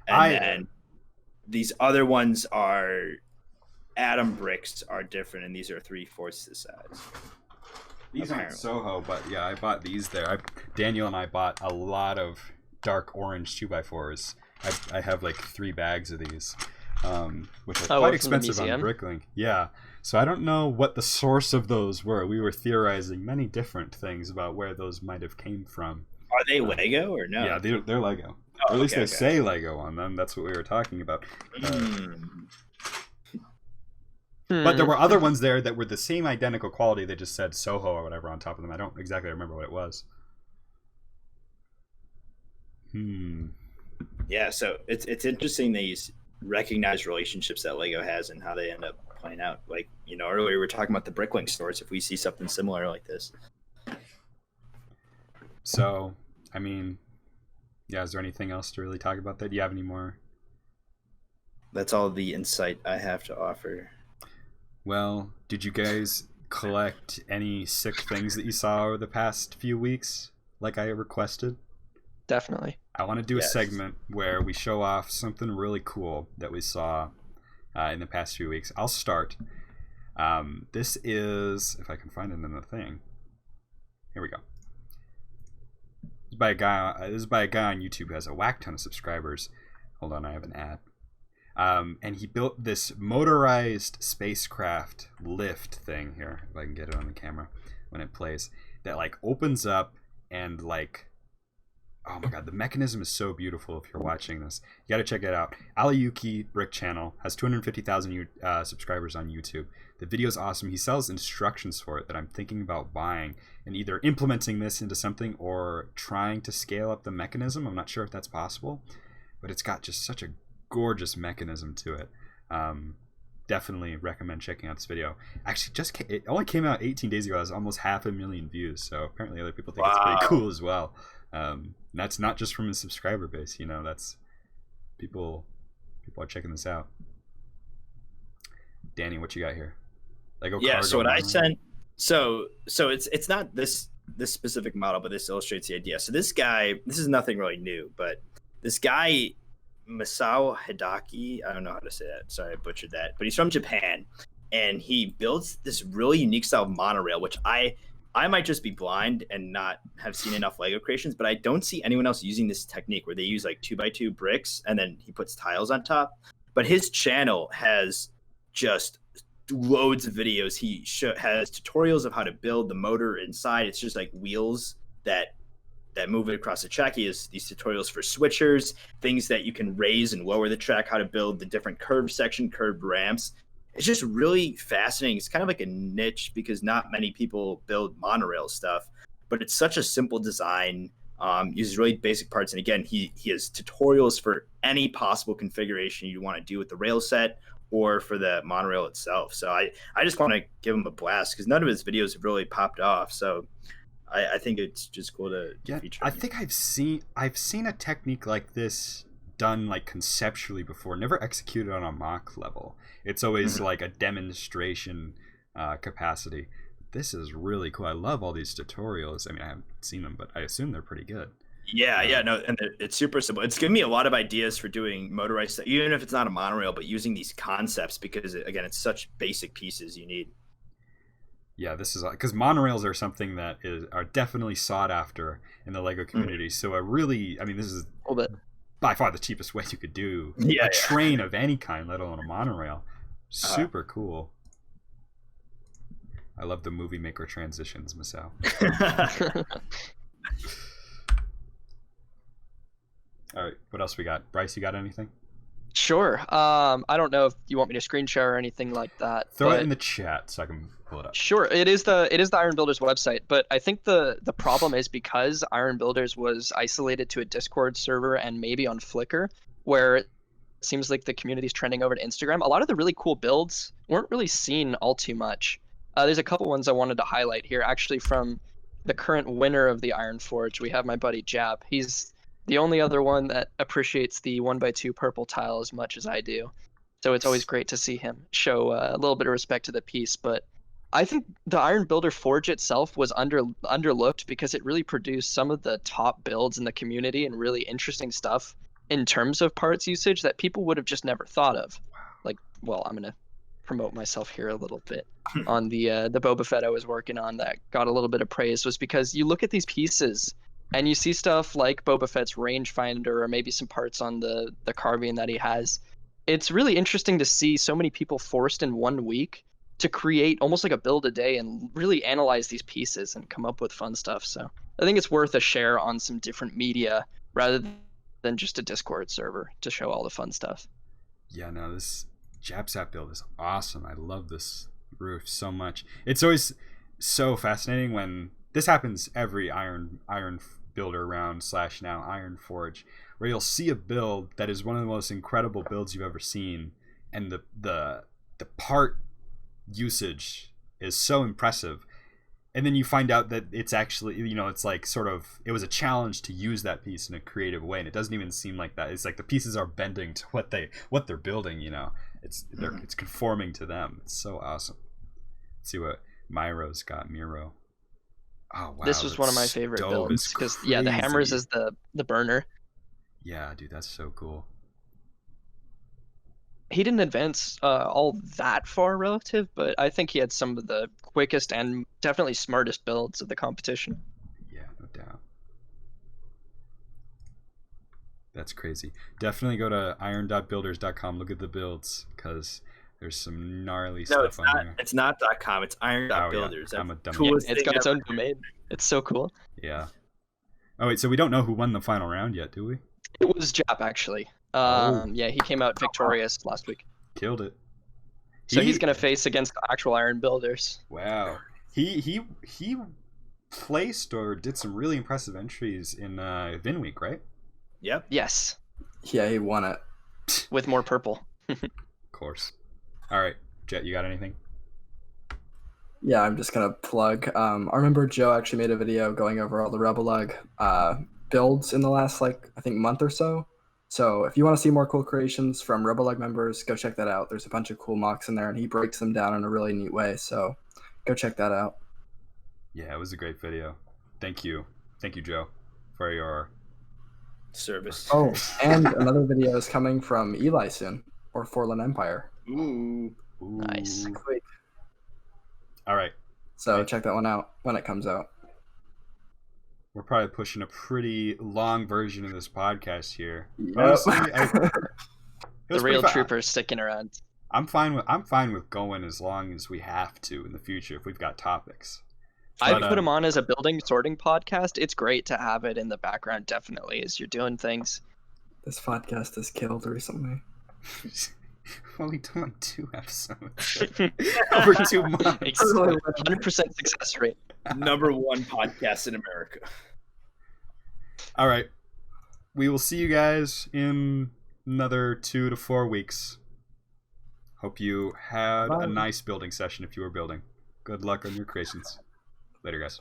and then these other ones are Atom bricks are different, and these are 3/4 the size. These aren't Soho, but yeah, I bought these there. Daniel and I bought a lot of dark orange 2x4s. I have like 3 bags of these, which are quite expensive on Bricklink. Yeah, so I don't know what the source of those were. We were theorizing many different things about where those might have came from. Are they Lego or no? Yeah, they're Lego. Or at least they say Lego on them. That's what we were talking about. But there were other ones there that were the same identical quality. They just said Soho or whatever on top of them. I don't exactly remember what it was. Yeah, so it's interesting these recognized relationships that Lego has and how they end up playing out. Like, earlier we were talking about the Bricklink stores. If we see something similar like this. So, I mean, yeah, is there anything else to really talk about that? Do you have any more? That's all the insight I have to offer. Well, did you guys collect any sick things that you saw over the past few weeks, like I requested? Definitely. I want to do a segment where we show off something really cool that we saw in the past few weeks. I'll start. This is, if I can find it in the thing. Here we go. This is by a guy on YouTube who has a whack ton of subscribers. Hold on, I have an ad. And he built this motorized spacecraft lift thing here, if I can get it on the camera when it plays, that like opens up and like Oh my god, the mechanism is so beautiful. If you're watching this, you got to check it out. Aliyuki Brick Channel has 250,000 subscribers on YouTube. The video is awesome. He sells instructions for it that I'm thinking about buying and either implementing this into something or trying to scale up the mechanism. I'm not sure if that's possible, but it's got just such a gorgeous mechanism to it. Definitely recommend checking out this video. Actually, it only came out 18 days ago. It has almost 500,000 views, so apparently other people think it's pretty cool as well. That's not just from his subscriber base, you know. That's people are checking this out. Danny, what you got here? Lego Yeah, Cargo so what I model? sent, so it's not this specific model, but this illustrates the idea. So this guy, this is nothing really new, but this guy Masao Hidaki, I don't know how to say that. Sorry, I butchered that. But he's from Japan, and he builds this really unique style of monorail, which I might just be blind and not have seen enough Lego creations, but I don't see anyone else using this technique where they use like 2x2 bricks and then he puts tiles on top. But his channel has just loads of videos. He has tutorials of how to build the motor inside. It's just like wheels that move it across the track. He has these tutorials for switchers, things that you can raise and lower the track, how to build the different curved section, curved ramps. It's just really fascinating. It's kind of like a niche because not many people build monorail stuff, but it's such a simple design. Uses really basic parts. And again, he has tutorials for any possible configuration you want to do with the rail set or for the monorail itself. So I just want to give him a blast because none of his videos have really popped off. So I think it's just cool to feature. I think I've seen a technique like this done like conceptually before, never executed on a mock level. It's always like a demonstration capacity. This is really cool. I love all these tutorials. I mean, I haven't seen them, but I assume they're pretty good. Yeah, no, and it's super simple. It's given me a lot of ideas for doing motorized stuff, even if it's not a monorail, but using these concepts because, again, it's such basic pieces you need. Yeah, this is because monorails are something that are definitely sought after in the Lego community. So this is by far the cheapest way you could do a train of any kind, let alone a monorail. Super cool. I love the movie maker transitions, Masao. All right, what else we got? Bryce, you got anything? Sure. I don't know if you want me to screen share or anything like that. Throw it in the chat so I can pull it up. Sure. It is the Iron Builders website, but I think the problem is because Iron Builders was isolated to a Discord server and maybe on Flickr, where it seems like the community's trending over to Instagram. A lot of the really cool builds weren't really seen all too much. There's a couple ones I wanted to highlight here, actually from the current winner of the Iron Forge. We have my buddy Jap. He's the only other one that appreciates the 1x2 purple tile as much as I do. So it's always great to see him show a little bit of respect to the piece. But I think the Iron Builder Forge itself was underlooked because it really produced some of the top builds in the community and really interesting stuff in terms of parts usage that people would have just never thought of. Like, well, I'm going to promote myself here a little bit on the Boba Fett I was working on that got a little bit of praise was because you look at these pieces and you see stuff like Boba Fett's rangefinder or maybe some parts on the carbine that he has. It's really interesting to see so many people forced in 1 week to create almost like a build a day and really analyze these pieces and come up with fun stuff. So I think it's worth a share on some different media rather than just a Discord server to show all the fun stuff. Yeah, no, this Japsat build is awesome. I love this roof so much. It's always so fascinating when this happens every Iron Builder round / now Iron Forge, where you'll see a build that is one of the most incredible builds you've ever seen, and the part usage is so impressive, and then you find out that it's actually, it's like sort of, it was a challenge to use that piece in a creative way, and it doesn't even seem like that. It's like the pieces are bending to what they're building. It's conforming to them. It's so awesome. Let's see what Miro's got. Miro. Oh wow, this was one of my favorite builds because the hammers is the burner. Yeah, dude, that's so cool. He didn't advance all that far relative, but I think he had some of the quickest and definitely smartest builds of the competition. Yeah, no doubt. That's crazy. Definitely go to iron.builders.com, look at the builds, because there's some gnarly stuff on there. It's not .com, it's iron.builders. Yeah. I'm a dumb It's got its own domain. It's so cool. Yeah. Oh wait, so we don't know who won the final round yet, do we? It was Jap actually. Yeah, he came out victorious last week. Killed it. So he's gonna face against actual iron builders. Wow. He placed or did some really impressive entries in Vin Week, right? Yep. Yes, Yeah, he won it. with more purple. Of course. All right, Jet, you got anything? Yeah, I'm just gonna plug. I remember Joe actually made a video going over all the RebelLUG builds in the last I think month or so. So if you want to see more cool creations from RebelLUG members, go check that out. There's a bunch of cool mocks in there, and he breaks them down in a really neat way. So go check that out. Yeah, it was a great video. Thank you, Joe, for your Service. Oh, and another video is coming from Eli soon, or Forlorn Empire. Ooh. Nice. Next week. All right. So check that one out when it comes out. We're probably pushing a pretty long version of this podcast here. Yep. Honestly, The real troopers sticking around. I'm fine with going as long as we have to in the future if we've got topics. I've put him on as a building sorting podcast. It's great to have it in the background, definitely, as you're doing things. This podcast is killed recently. Well, we done 2 episodes over 2 months. 100% success rate. Number 1 podcast in America. All right. We will see you guys in another 2 to 4 weeks. Hope you had a nice building session if you were building. Good luck on your creations. Later, guys.